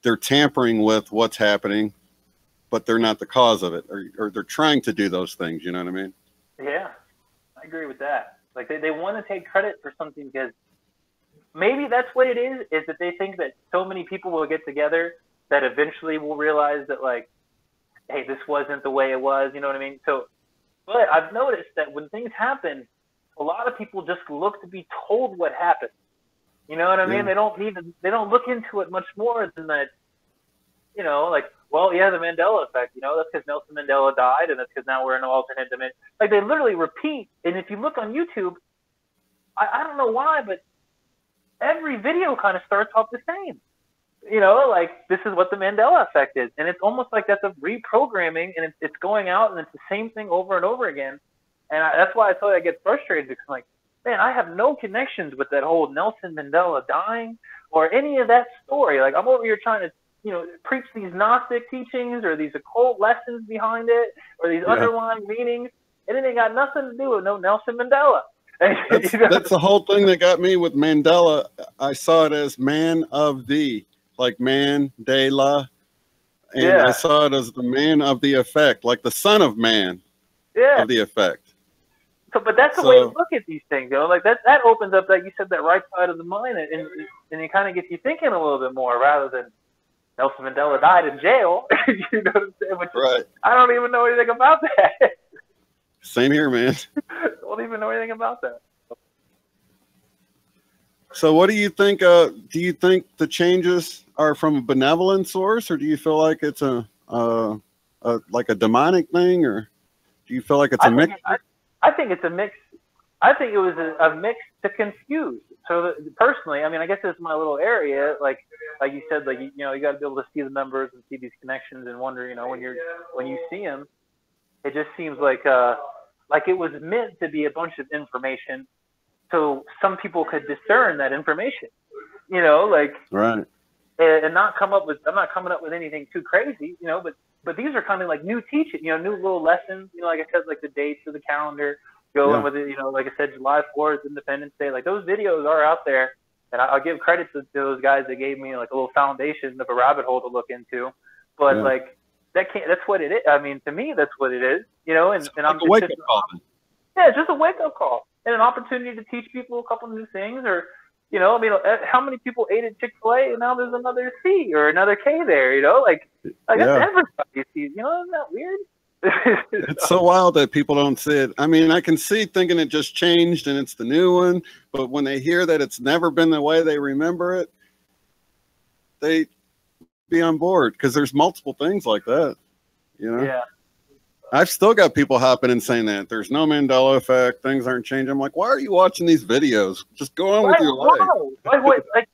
[SPEAKER 2] they're tampering with what's happening, but they're not the cause of it, or they're trying to do those things. You know what I mean?
[SPEAKER 3] Yeah, I agree with that. Like they want to take credit for something because maybe that's what it is that they think that so many people will get together that eventually will realize that, like, hey, this wasn't the way it was. You know what I mean? So, but I've noticed that when things happen, a lot of people just look to be told what happened. You know what I mean?
[SPEAKER 2] Yeah.
[SPEAKER 3] They don't look into it much more than that, you know, like, well, yeah, the Mandela effect, you know, that's because Nelson Mandela died, and that's because now we're in an alternate dimension. Like, they literally repeat, and if you look on YouTube, I don't know why, but every video kind of starts off the same. You know, like, this is what the Mandela effect is. And it's almost like that's a reprogramming, and it's going out, and it's the same thing over and over again. And that's why I tell you I get frustrated, because I'm like, man, I have no connections with that whole Nelson Mandela dying or any of that story. Like, I'm over here trying to, you know, preach these Gnostic teachings or these occult lessons behind it or these underlying meanings, and it ain't got nothing to do with no Nelson Mandela.
[SPEAKER 2] That's,
[SPEAKER 3] you know?
[SPEAKER 2] that's the whole thing that got me with Mandela. I saw it as man of the, like Mandela, and I saw it as the man of the effect, like the son of man of the effect.
[SPEAKER 3] So, but that's the way to look at these things, you know. Like that opens up, like you said, that right side of the mind, and it kind of gets you thinking a little bit more rather than Nelson Mandela died in jail. You know what I'm saying? Which,
[SPEAKER 2] right.
[SPEAKER 3] I don't even know anything about that.
[SPEAKER 2] Same here, man.
[SPEAKER 3] Don't even know anything about that.
[SPEAKER 2] So what do you think? Do you think the changes are from a benevolent source, or do you feel like it's like a demonic thing, or do you feel like it's a mix?
[SPEAKER 3] I think it's a mix. I think it was a mix to confuse. So personally, I mean, I guess it's my little area. Like you said, like you know, you got to be able to see the numbers and see these connections and wonder, you know, when you see them, it just seems like it was meant to be a bunch of information, so some people could discern that information. You know, like
[SPEAKER 2] right,
[SPEAKER 3] and not come up with. I'm not coming up with anything too crazy, you know, but these are kind of like new teaching, you know, new little lessons, you know, like I said, like the dates of the calendar, going with it, you know, like I said, July 4th, Independence Day, like those videos are out there, and I'll give credit to those guys that gave me like a little foundation of a rabbit hole to look into, but like that's what it is. I mean, to me, that's what it is, you know, and
[SPEAKER 2] like
[SPEAKER 3] I'm
[SPEAKER 2] a wake up call.
[SPEAKER 3] Yeah, it's just a wake up call and an opportunity to teach people a couple new things, or, you know, I mean, how many people ate at Chick-fil-A and now there's another C or another K there, you know, like that's everybody sees, you know, isn't that weird?
[SPEAKER 2] It's so wild that people don't see it. I mean, I can see thinking it just changed and it's the new one, but when they hear that it's never been the way they remember it, they be on board, because there's multiple things like that, you know.
[SPEAKER 3] Yeah.
[SPEAKER 2] I've still got people hopping and saying that there's no Mandela effect, things aren't changing. I'm like, why are you watching these videos? Just go on with your life.
[SPEAKER 3] Like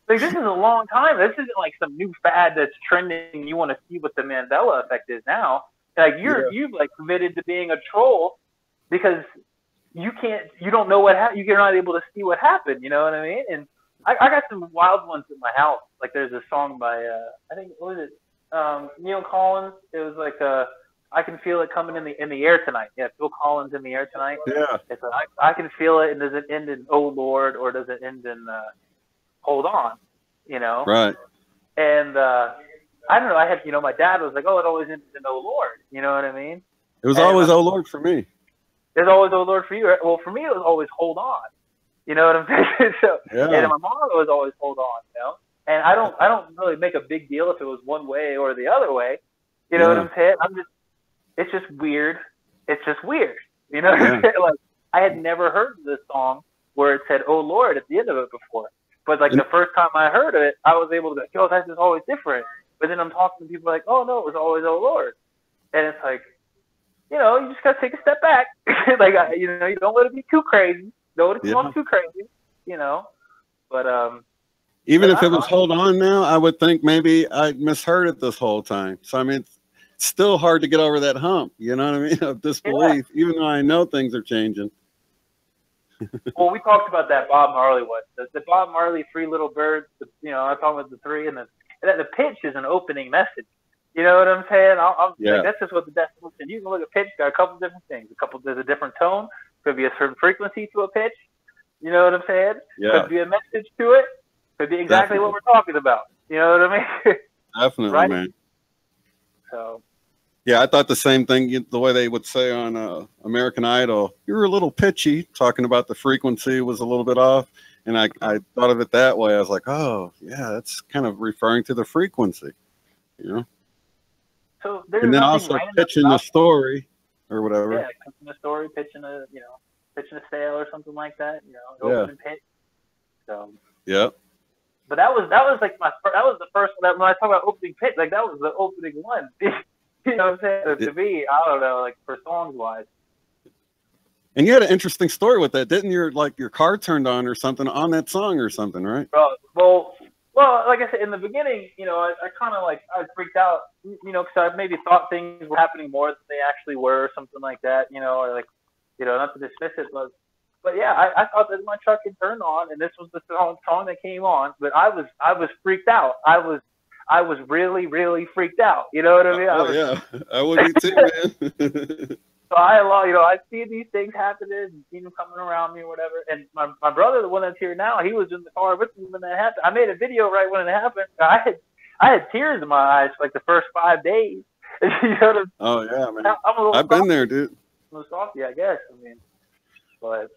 [SPEAKER 3] this is a long time. This isn't like some new fad that's trending. You want to see what the Mandela effect is now. Like you've like committed to being a troll because you don't know what happened. You're not able to see what happened. You know what I mean? And I got some wild ones in my house. Like there's a song by I think, what was it? Neil Collins. It was like I can feel it coming in the air tonight. Yeah, Phil Collins, In the Air Tonight.
[SPEAKER 2] Yeah.
[SPEAKER 3] It's I can feel it, and does it end in Oh Lord, or does it end in Hold On? You know.
[SPEAKER 2] Right.
[SPEAKER 3] And I don't know. I had, you know, my dad was like, oh, it always ends in Oh Lord. You know what I mean?
[SPEAKER 2] It was always Oh Lord for me.
[SPEAKER 3] There's always Oh Lord for you. Right? Well, for me, it was always Hold On. You know what I'm saying? So, and my mom was always Hold On. You know. And I don't really make a big deal if it was one way or the other way. You know what I'm saying? It's just weird. It's just weird. You know what I'm saying? Like, I had never heard this song where it said, oh, Lord, at the end of it before. But, like, the first time I heard it, I was able to be like, yo, that's just always different. But then I'm talking to people like, oh, no, it was always, oh, Lord. And it's like, you know, you just gotta take a step back. Like, you know, you don't let it be too crazy. Don't let it come off too crazy. You know, but
[SPEAKER 2] even
[SPEAKER 3] but
[SPEAKER 2] if it was hold on now, I would think maybe I misheard it this whole time. So I mean, it's still hard to get over that hump. You know what I mean? Of disbelief, even though I know things are changing.
[SPEAKER 3] Well, we talked about that Bob Marley one. The Bob Marley Three Little Birds. You know, I'm talking about the three, and the pitch is an opening message. You know what I'm saying? Like, that's just what the definition. You can look at pitch, got a couple different things. There's a different tone. Could be a certain frequency to a pitch. You know what I'm saying?
[SPEAKER 2] Yeah.
[SPEAKER 3] Could be a message to it. Could be exactly what we're talking about. You know what I mean?
[SPEAKER 2] Definitely,
[SPEAKER 3] right?
[SPEAKER 2] Man.
[SPEAKER 3] So.
[SPEAKER 2] Yeah, I thought the same thing. The way they would say on American Idol, you were a little pitchy, talking about the frequency was a little bit off. And I thought of it that way. I was like, oh, yeah, that's kind of referring to the frequency, you know?
[SPEAKER 3] So there's
[SPEAKER 2] and then
[SPEAKER 3] nothing
[SPEAKER 2] also pitching the story or whatever.
[SPEAKER 3] Yeah, pitching a story, pitching a sale or something like that. You know, opening pitch. So.
[SPEAKER 2] Yeah.
[SPEAKER 3] But that was like that was the first one. When I talk about opening pitch, like that was the opening one. You know what I'm saying? To me, I don't know, like for songs wise.
[SPEAKER 2] And you had an interesting story with that, didn't you? Like your car turned on or something on that song or something, right?
[SPEAKER 3] Well, like I said in the beginning, you know, I kind of I freaked out, you know, because I maybe thought things were happening more than they actually were, or something like that, you know, or like, you know, not to dismiss it, but yeah, I thought that my truck had turned on, and this was the song that came on, but I was freaked out. I was really, really freaked out. You know what I mean?
[SPEAKER 2] Yeah, I would be too, man.
[SPEAKER 3] So I see these things happening and see them coming around me or whatever. And my brother, the one that's here now, he was in the car with me when that happened. I made a video right when it happened. I had tears in my eyes for like the first 5 days. You know
[SPEAKER 2] oh yeah, man. I've been there, dude.
[SPEAKER 3] A little softy, I guess. I mean, but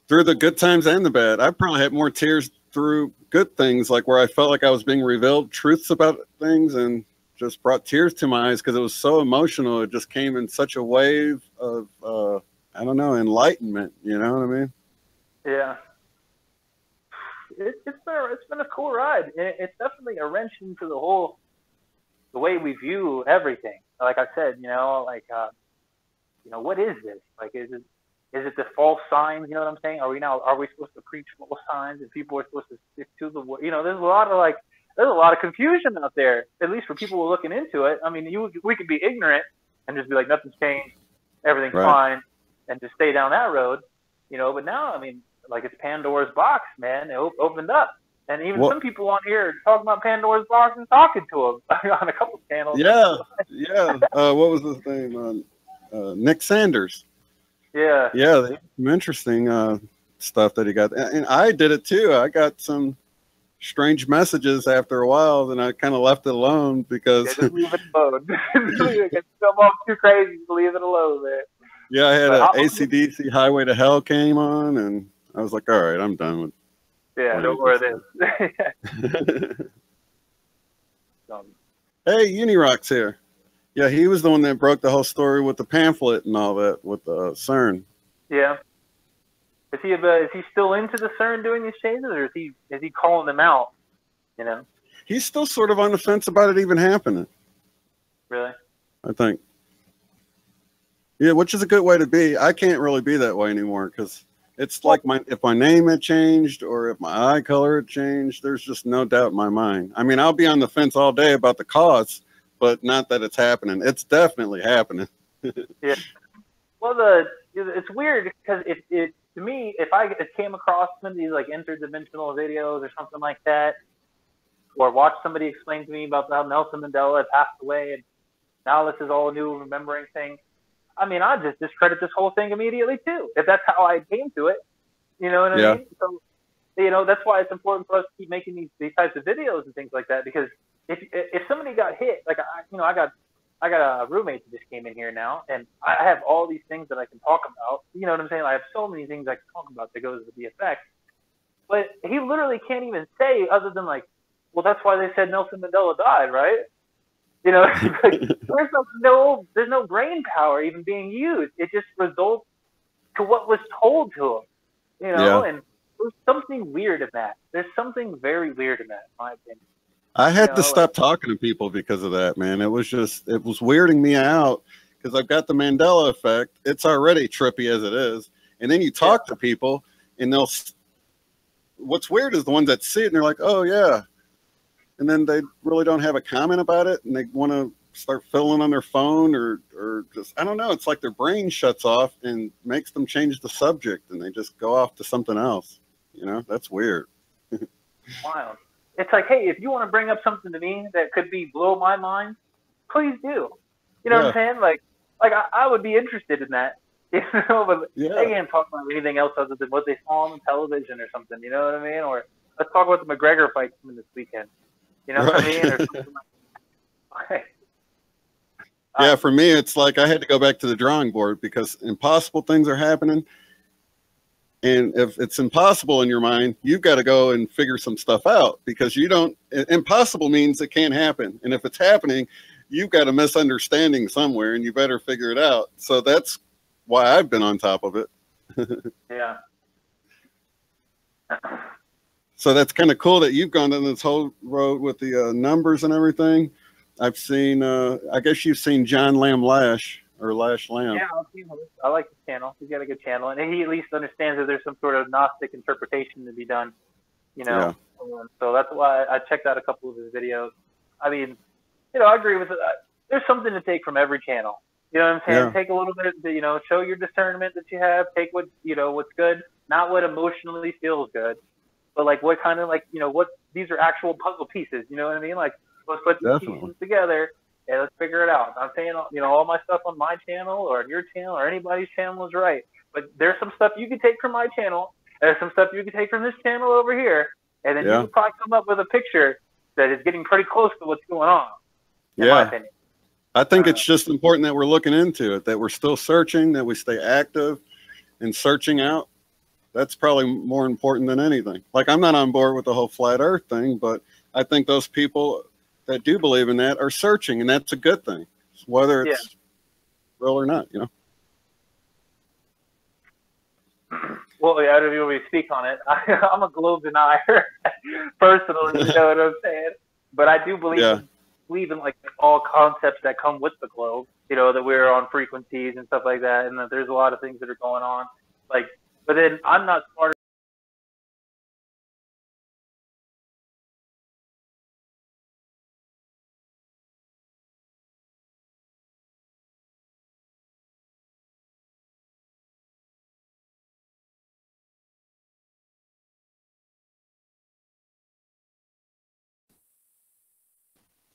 [SPEAKER 2] through the good times and the bad, I probably had more tears through good things, like where I felt like I was being revealed truths about things and just brought tears to my eyes because it was so emotional. It just came in such a wave of I don't know, enlightenment. You know what I mean?
[SPEAKER 3] Yeah. It's been a cool ride. It's definitely a wrench into the way we view everything. Like I said, you know, like you know, what is this? Like, is it the false signs? You know what I'm saying? Are we supposed to preach false signs and people are supposed to stick to the word? You know, there's a lot of confusion out there, at least for people who are looking into it. I mean, we could be ignorant and just be like, nothing's changed, everything's fine, and just stay down that road, you know. But now, I mean, like it's Pandora's box, man. It opened up. And even some people on here are talking about Pandora's box and talking to them on a couple of channels.
[SPEAKER 2] Yeah, yeah. What was his name? Nick Sanders.
[SPEAKER 3] Yeah.
[SPEAKER 2] Yeah, some interesting stuff that he got. And I did it too. I got some strange messages after a while, then I kind of left it alone because
[SPEAKER 3] just leave it alone. It's too crazy to leave it alone, man.
[SPEAKER 2] Yeah, I had an AC/DC Highway to Hell came on, and I was like, all right, I'm done with.
[SPEAKER 3] Yeah, know where it is.
[SPEAKER 2] Hey, Unirock's here. Yeah, he was the one that broke the whole story with the pamphlet and all that with the CERN.
[SPEAKER 3] Yeah. Is he still into the CERN doing these changes, or is he calling them out? You know,
[SPEAKER 2] he's still sort of on the fence about it even happening.
[SPEAKER 3] Really?
[SPEAKER 2] I think. Yeah, which is a good way to be. I can't really be that way anymore because it's like if my name had changed or if my eye color had changed, there's just no doubt in my mind. I mean, I'll be on the fence all day about the cause, but not that it's happening. It's definitely happening.
[SPEAKER 3] Yeah. Well, it's weird because to me, if I came across some of these like interdimensional videos or something like that, or watched somebody explain to me about how Nelson Mandela had passed away and now this is all a new remembering thing, I mean, I just discredit this whole thing immediately too, if that's how I came to it. You know what I mean? So, you know, that's why it's important for us to keep making these types of videos and things like that, because if somebody got hit, like I got a roommate that just came in here now, and I have all these things that I can talk about. You know what I'm saying? I have so many things I can talk about that goes with the effects. But he literally can't even say other than like, well, that's why they said Nelson Mandela died, right? You know, like, there's no brain power even being used. It just results to what was told to him. You know, and there's something weird in that. There's something very weird in that, in my opinion.
[SPEAKER 2] I had to stop talking to people because of that, man. It was weirding me out because I've got the Mandela effect. It's already trippy as it is. And then you talk to people, and what's weird is the ones that see it and they're like, oh yeah. And then they really don't have a comment about it, and they want to start fiddling on their phone or just, I don't know. It's like their brain shuts off and makes them change the subject, and they just go off to something else. You know, that's weird.
[SPEAKER 3] Wild. It's like, hey, if you want to bring up something to me that could be blow my mind, please do. You know what I'm saying? Like I would be interested in that. You know, but they can't talk about anything else other than what they saw on television or something. You know what I mean? Or let's talk about the McGregor fight coming this weekend. You know what I mean? Or something like
[SPEAKER 2] yeah, for me, it's like I had to go back to the drawing board because impossible things are happening. And if it's impossible in your mind, you've got to go and figure some stuff out, because impossible means it can't happen. And if it's happening, you've got a misunderstanding somewhere and you better figure it out. So that's why I've been on top of it.
[SPEAKER 3] Yeah.
[SPEAKER 2] So that's kind of cool that you've gone down this whole road with the numbers and everything. I've seen, I guess you've seen John Lamb Lash, or Lash Lamb.
[SPEAKER 3] Yeah, I like his channel. He's got a good channel, and he at least understands that there's some sort of Gnostic interpretation to be done. You know, so that's why I checked out a couple of his videos. I mean, you know, I agree with it. There's something to take from every channel. You know what I'm saying? Take a little bit, you know, show your discernment that you have. Take what, you know, what's good, not what emotionally feels good, but like what kind of, like, you know, what, these are actual puzzle pieces. You know what I mean? Like, let's put these pieces together and let's figure it out. I'm saying, you know, all my stuff on my channel or on your channel or anybody's channel is right, but there's some stuff you can take from my channel. There's some stuff you can take from this channel over here, and then you can probably come up with a picture that is getting pretty close to what's going on. In my opinion.
[SPEAKER 2] I think it's just important that we're looking into it, that we're still searching, that we stay active and searching out. That's probably more important than anything. Like, I'm not on board with the whole flat earth thing, but I think those people that do believe in that are searching, and that's a good thing, whether it's real or not, you know?
[SPEAKER 3] Well, yeah, I don't even want to speak on it. I'm a globe denier, personally, you know what I'm saying? But I do believe in like all concepts that come with the globe, you know, that we're on frequencies and stuff like that, and that there's a lot of things that are going on. Like, but then I'm not smart.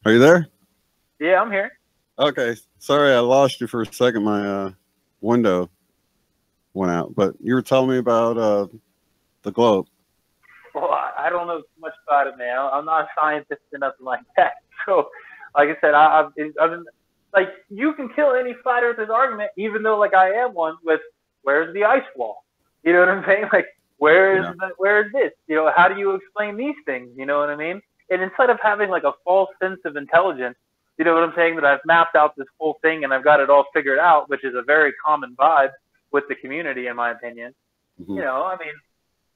[SPEAKER 2] Are you there?
[SPEAKER 3] Yeah, I'm here.
[SPEAKER 2] Okay. Sorry, I lost you for a second. My window went out, but you were telling me about the globe.
[SPEAKER 3] Well, I don't know too much about it, man. I'm not a scientist or nothing like that. So, like I said, I've been, like, you can kill any flat earther's argument, even though, like, I am one, with where's the ice wall? You know what I'm saying? Like, where is this? You know, how do you explain these things? You know what I mean? And instead of having like a false sense of intelligence, you know what I'm saying, that I've mapped out this whole thing and I've got it all figured out, which is a very common vibe with the community, in my opinion. You know, I mean,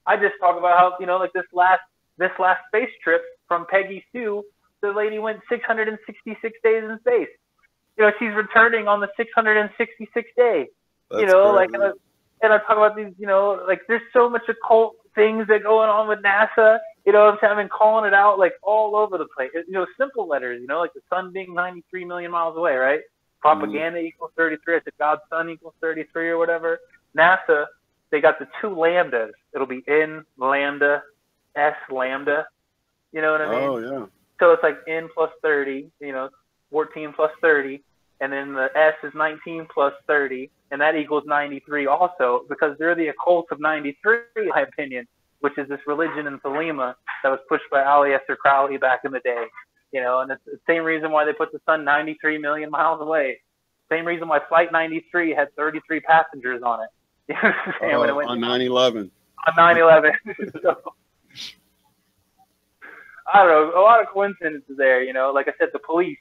[SPEAKER 3] I just talk about how, you know, like this last space trip from Peggy Sue, the lady went 666 days in space. You know, she's returning on the 666th day. That's, you know, crazy. Like, and I talk about these, you know, like there's so much occult things that going on with NASA. You know what I'm saying? I've been calling it out like all over the place. You know, simple letters, you know, like the sun being 93 million miles away, right? Propaganda equals 33. I said God's son equals 33 or whatever. NASA, they got the two lambdas. It'll be N lambda, S lambda. You know what I mean?
[SPEAKER 2] Oh, yeah.
[SPEAKER 3] So it's like N plus 30, you know, 14 plus 30. And then the S is 19 plus 30. And that equals 93 also, because they're the occult of 93, in my opinion, which is this religion in Thelema that was pushed by Aleister Crowley back in the day. You know, and it's the same reason why they put the sun 93 million miles away. Same reason why Flight 93 had 33 passengers on it. You know what I'm saying? When it went
[SPEAKER 2] on 9/11.
[SPEAKER 3] On 9/11. So, I don't know, a lot of coincidences there, you know. Like I said, the police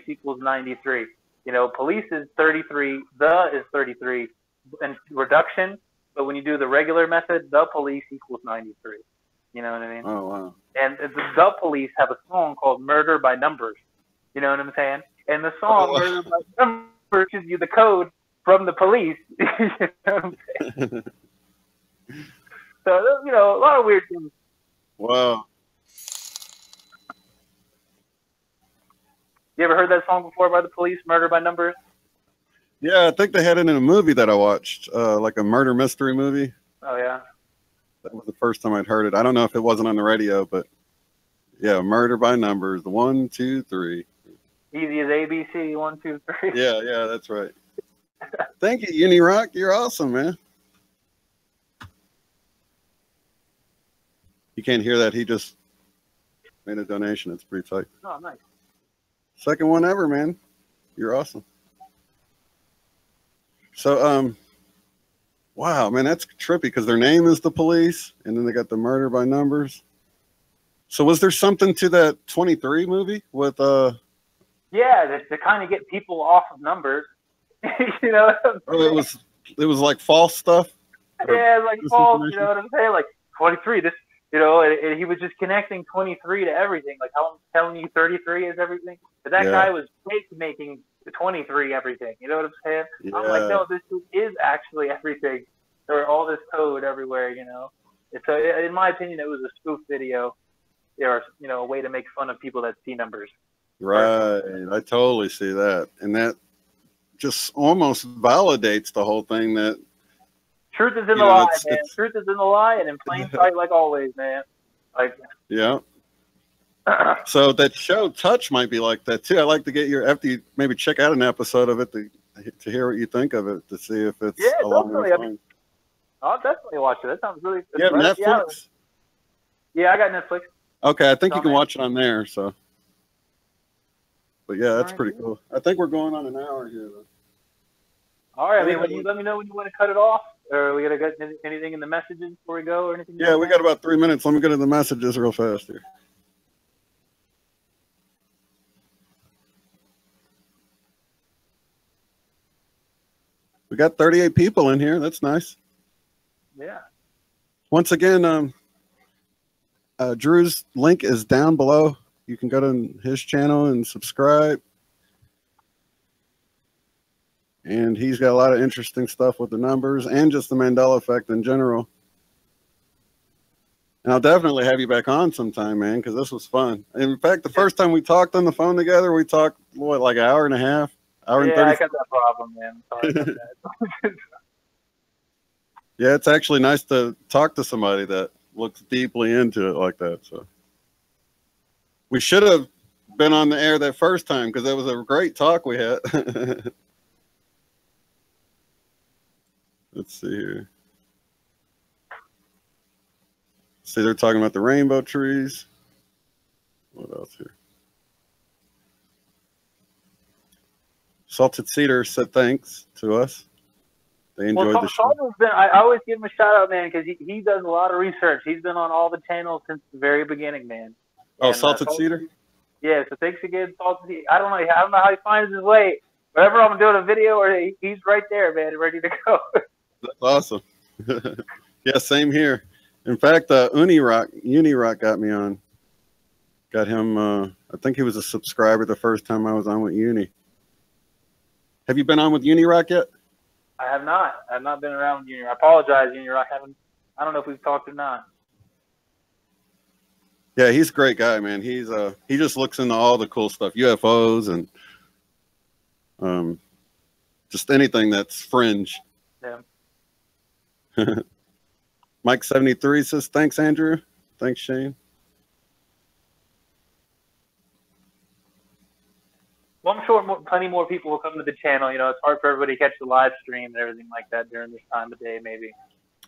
[SPEAKER 3] equals 93. You know, police is 33, the is 33, and reduction. But when you do the regular method, the police equals 93. You know what I mean?
[SPEAKER 2] Oh, wow.
[SPEAKER 3] And the police have a song called Murder by Numbers. You know what I'm saying? and the song "Murder by Numbers" gives you the code from the police. You know what I'm saying? So you know, a lot of weird things.
[SPEAKER 2] Wow.
[SPEAKER 3] You ever heard that song before by the police, "Murder by Numbers"?
[SPEAKER 2] Yeah, I think they had it in a movie that I watched, like a murder mystery movie.
[SPEAKER 3] Oh yeah.
[SPEAKER 2] That was the first time I'd heard it. I don't know if it wasn't on the radio, but yeah, Murder by Numbers. 1, 2, 3.
[SPEAKER 3] Easy as ABC. 1, 2, 3.
[SPEAKER 2] Yeah, that's right. Thank you, Unirock. You're awesome, man. You can't hear that. He just made a donation. It's pretty tight.
[SPEAKER 3] Oh, nice.
[SPEAKER 2] Second one ever, man. You're awesome. So, wow, man, that's trippy because their name is the police, and then they got the Murder by Numbers. So, was there something to that 23 movie with
[SPEAKER 3] Yeah, to kind of get people off of numbers. You know.
[SPEAKER 2] Oh, it was like false stuff.
[SPEAKER 3] Yeah, like false. You know what I'm saying? Like 23. This, you know, and he was just connecting 23 to everything. Like how I'm telling you 33 is everything. But that guy was making the 23 everything. You know what I'm saying?
[SPEAKER 2] Yeah.
[SPEAKER 3] I'm like, no, this is actually everything. There all this code everywhere. You know. So in my opinion, it was a spoof video, or you know, a way to make fun of people that see numbers.
[SPEAKER 2] Right. I totally see that, and that just almost validates the whole thing that
[SPEAKER 3] truth is in the lie, man. Truth is in the lie and in plain sight, like always, man. Like,
[SPEAKER 2] yeah. So that show Touch might be like that too. I like to get your after you maybe check out an episode of it to hear what you think of it, to see if it's along those lines.
[SPEAKER 3] I'll definitely watch it. That sounds really good.
[SPEAKER 2] Yeah, Netflix.
[SPEAKER 3] Yeah, I got Netflix.
[SPEAKER 2] Okay, I think you can watch it on there. So, but yeah, that's pretty cool. I think we're going on an hour here, though.
[SPEAKER 3] All right, I mean, let me know when you want to cut it off, or we gotta get anything in the messages before we go, or anything.
[SPEAKER 2] Yeah, we got about 3 minutes. Let me go to the messages real fast here. We got 38 people in here. That's nice.
[SPEAKER 3] Yeah.
[SPEAKER 2] Once again, Drew's link is down below. You can go to his channel and subscribe. And he's got a lot of interesting stuff with the numbers and just the Mandela effect in general. And I'll definitely have you back on sometime, man, because this was fun. And in fact, the first time we talked on the phone together, we talked, what, like an hour and a half? Hour and 30.
[SPEAKER 3] Yeah, I got that problem, man. Sorry about that.
[SPEAKER 2] Yeah, it's actually nice to talk to somebody that looks deeply into it like that. So we should have been on the air that first time because that was a great talk we had. Let's see here. See, they're talking about the rainbow trees. What else here? Salted Cedar said thanks to us. They enjoyed the show.
[SPEAKER 3] I always give him a shout out, man, because he does a lot of research. He's been on all the channels since the very beginning, man.
[SPEAKER 2] Oh, Salted Cedar?
[SPEAKER 3] Yeah, so thanks again, Salted Cedar. I don't know how he finds his way. Whenever I'm doing a video, or he's right there, man, ready to go.
[SPEAKER 2] That's awesome. Yeah, same here. In fact, Unirock got me on. Got him, I think he was a subscriber the first time I was on with Uni. Have you been on with Unirock yet?
[SPEAKER 3] I have not. I've not been around with Unirock. I apologize, Unirock. I don't know if we've talked or not.
[SPEAKER 2] Yeah, he's a great guy, man. He just looks into all the cool stuff, UFOs and just anything that's fringe.
[SPEAKER 3] Yeah.
[SPEAKER 2] Mike 73 says, thanks, Andrew. Thanks, Shane.
[SPEAKER 3] Well, I'm sure plenty more people will come to the channel. You know, it's hard for everybody to catch the live stream and everything like that during this time of day, maybe.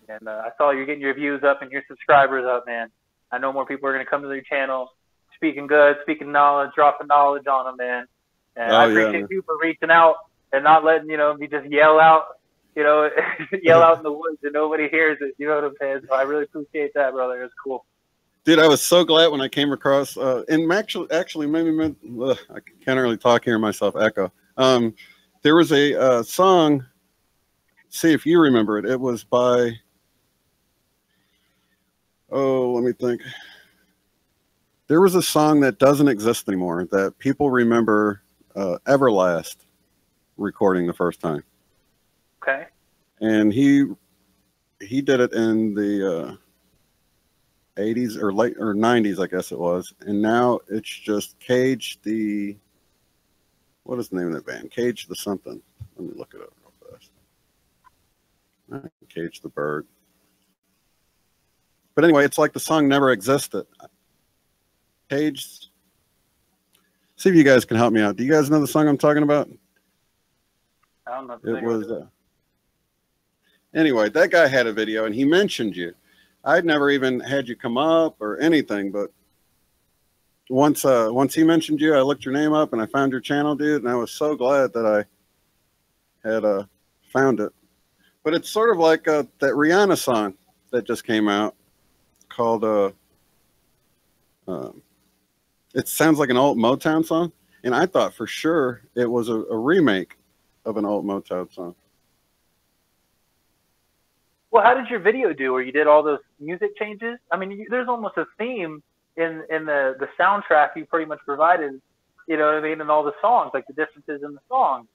[SPEAKER 3] And I saw you're getting your views up and your subscribers up, man. I know more people are going to come to their channel, speaking good, speaking knowledge, dropping knowledge on them, man. And I appreciate you for reaching out and not letting, me just yell out, yell out in the woods and nobody hears it. You know what I'm saying? So I really appreciate that, brother. It's cool.
[SPEAKER 2] Dude, I was so glad when I came across, and actually, maybe I can't really talk, hearing myself echo. There was a song, see if you remember it. It was by, let me think. There was a song that doesn't exist anymore that people remember Everlast recording the first time.
[SPEAKER 3] Okay.
[SPEAKER 2] And he did it in the 80s or late or 90s, I guess it was. And now it's just Cage the, what is the name of that band? Cage the something. Let me look it up real fast. Cage the Bird. But anyway, it's like the song never existed. Cage. See if you guys can help me out. Do you guys know the song I'm talking about?
[SPEAKER 3] I don't know.
[SPEAKER 2] It was. Anyway, that guy had a video and he mentioned you. I'd never even had you come up or anything, but once he mentioned you, I looked your name up and I found your channel, dude, and I was so glad that I had found it. But it's sort of like that Rihanna song that just came out called it sounds like an old Motown song, and I thought for sure it was a remake of an old Motown song.
[SPEAKER 3] Well, how did your video do where you did all those music changes? I mean, there's almost a theme in the soundtrack you pretty much provided, you know what I mean, and all the songs, like the differences in the songs.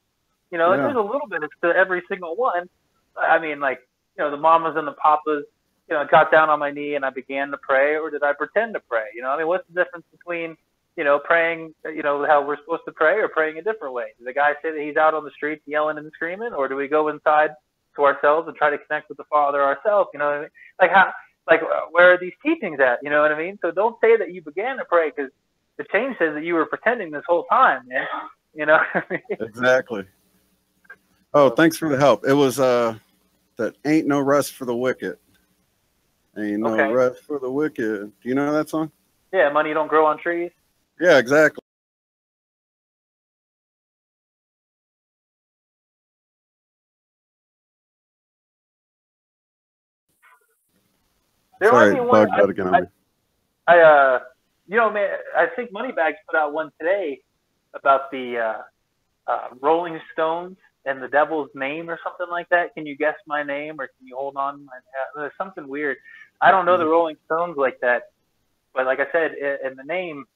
[SPEAKER 3] You know, there's a little bit to every single one. I mean, like, you know, the mamas and the papas, you know, I got down on my knee and I began to pray, or did I pretend to pray? You know, I mean, what's the difference between, you know, praying, you know, how we're supposed to pray, or praying a different way? Does the guy say that he's out on the streets yelling and screaming, or do we go inside to ourselves and try to connect with the Father ourselves? You know what I mean? Like, how, like, where are these teachings at? You know what I mean? So don't say that you began to pray, because the change says that you were pretending this whole time, man. You know what I mean?
[SPEAKER 2] Exactly. Oh, thanks for the help. It was that Ain't No Rest for the Wicked. Ain't no rest for the wicked. Do you know that song?
[SPEAKER 3] Yeah, money don't grow on trees.
[SPEAKER 2] Yeah, exactly. Sorry, bugged out again on me.
[SPEAKER 3] You know, man, I think Moneybags put out one today about the Rolling Stones and the Devil's Name or something like that. Can you guess my name, or can you hold on? There's something weird. I don't know the Rolling Stones like that, but like I said, in the name,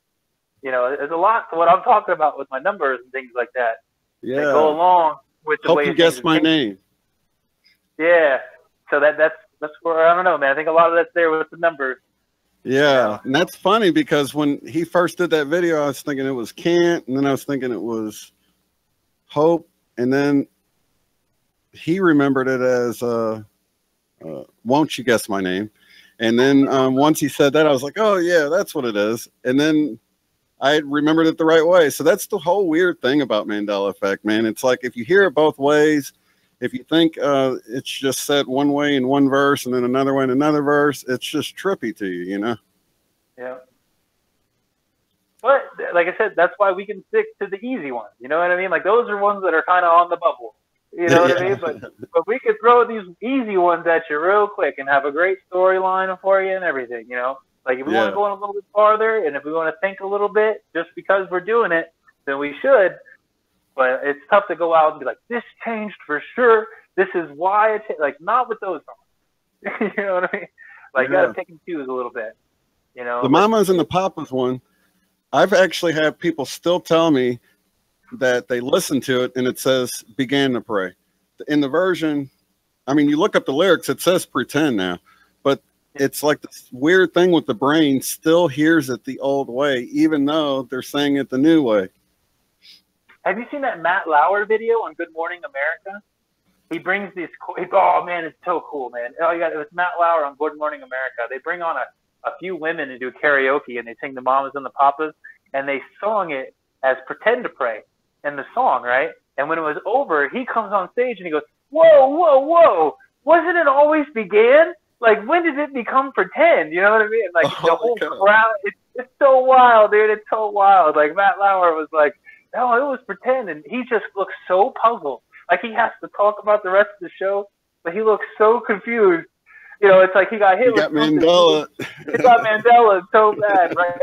[SPEAKER 3] you know, there's a lot to what I'm talking about with my numbers and things like that.
[SPEAKER 2] Yeah.
[SPEAKER 3] They go along with the way
[SPEAKER 2] you guess my name.
[SPEAKER 3] Yeah. So that's where, I don't know, man. I think a lot of that's there with the numbers.
[SPEAKER 2] Yeah, you know? And that's funny because when he first did that video, I was thinking it was Can't, and then I was thinking it was Hope, and then he remembered it as Won't You Guess My Name? And then once he said that, I was like, oh yeah, that's what it is. And then I remembered it the right way. So that's the whole weird thing about Mandela effect, man. It's like if you hear it both ways, if you think it's just said one way in one verse and then another way in another verse, it's just trippy to you, you know?
[SPEAKER 3] Yeah. But like I said, that's why we can stick to the easy ones. You know what I mean? Like those are ones that are kind of on the bubble. You know what I mean? But we could throw these easy ones at you real quick and have a great storyline for you and everything, you know? Like if we want to go a little bit farther, and if we want to think a little bit, just because we're doing it, then we should. But it's tough to go out and be like, this changed for sure. This is why it changed. Like, not with those songs. You know what I mean? Like, you got to pick and choose a little bit. You know?
[SPEAKER 2] The Mamas and the Papas one, I've actually had people still tell me that they listen to it and it says began to pray. In the version, I mean, you look up the lyrics, it says pretend now, but it's like this weird thing with the brain still hears it the old way, even though they're saying it the new way.
[SPEAKER 3] Have you seen that Matt Lauer video on Good Morning America? He brings these, oh man, it's so cool, man. Oh, it was Matt Lauer on Good Morning America. They bring on a few women and do karaoke, and they sing the Mamas and the Papas, and they song it as Pretend to Pray in the song, right? And when it was over, he comes on stage and he goes, whoa, whoa, whoa, wasn't it always began? Like, when did it become pretend? You know what I mean? Like, the whole crowd, it's so wild, dude. It's so wild. Like, Matt Lauer was like, no, it was pretend. And he just looks so puzzled. Like, he has to talk about the rest of the show, but he looks so confused. You know, it's like he got hit with
[SPEAKER 2] Mandela.
[SPEAKER 3] He got Mandela so bad, right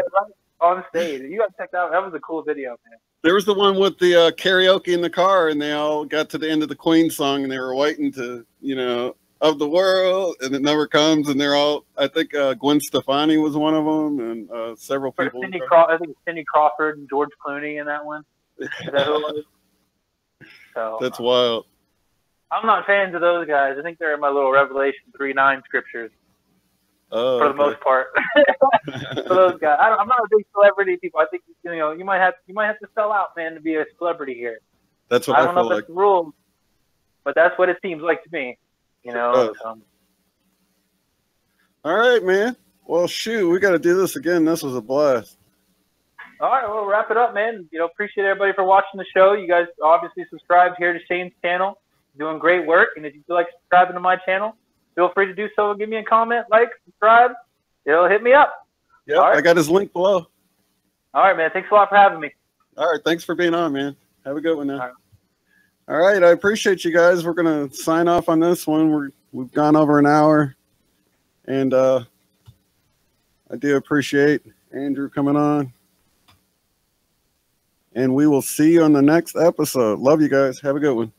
[SPEAKER 3] on stage. You got to check that out. That was a cool video, man.
[SPEAKER 2] There was the one with the karaoke in the car, and they all got to the end of the Queen song, and they were waiting to, you know, of the world, and it never comes, and they're all, I think Gwen Stefani was one of them, and several people.
[SPEAKER 3] I think Cindy Crawford and George Clooney in that one. Is that who it was? So,
[SPEAKER 2] That's wild.
[SPEAKER 3] I'm not fans of those guys. I think they're in my little Revelation 3:9 scriptures
[SPEAKER 2] Oh,
[SPEAKER 3] for the most part. For those guys, I'm not a big celebrity people. I think you might have to sell out, man, to be a celebrity here.
[SPEAKER 2] That's what
[SPEAKER 3] I
[SPEAKER 2] I
[SPEAKER 3] don't know
[SPEAKER 2] feel
[SPEAKER 3] if
[SPEAKER 2] like.
[SPEAKER 3] it's the rules, but that's what it seems like to me. You know.
[SPEAKER 2] All right, man. Well, shoot, we got to do this again. This was a blast.
[SPEAKER 3] All right, we'll wrap it up, man. Appreciate everybody for watching the show. You guys obviously subscribed here to Shane's channel. Doing great work. And if you feel like subscribing to my channel, feel free to do so. Give me a comment, like, subscribe. It'll hit me up.
[SPEAKER 2] Yep,
[SPEAKER 3] right.
[SPEAKER 2] I got his link below.
[SPEAKER 3] All right, man. Thanks a lot for having me.
[SPEAKER 2] All right, thanks for being on, man. Have a good one now.
[SPEAKER 3] All right.
[SPEAKER 2] All right, I appreciate you guys. We're going to sign off on this one. We've gone over an hour. And I do appreciate Andrew coming on. And we will see you on the next episode. Love you guys. Have a good one.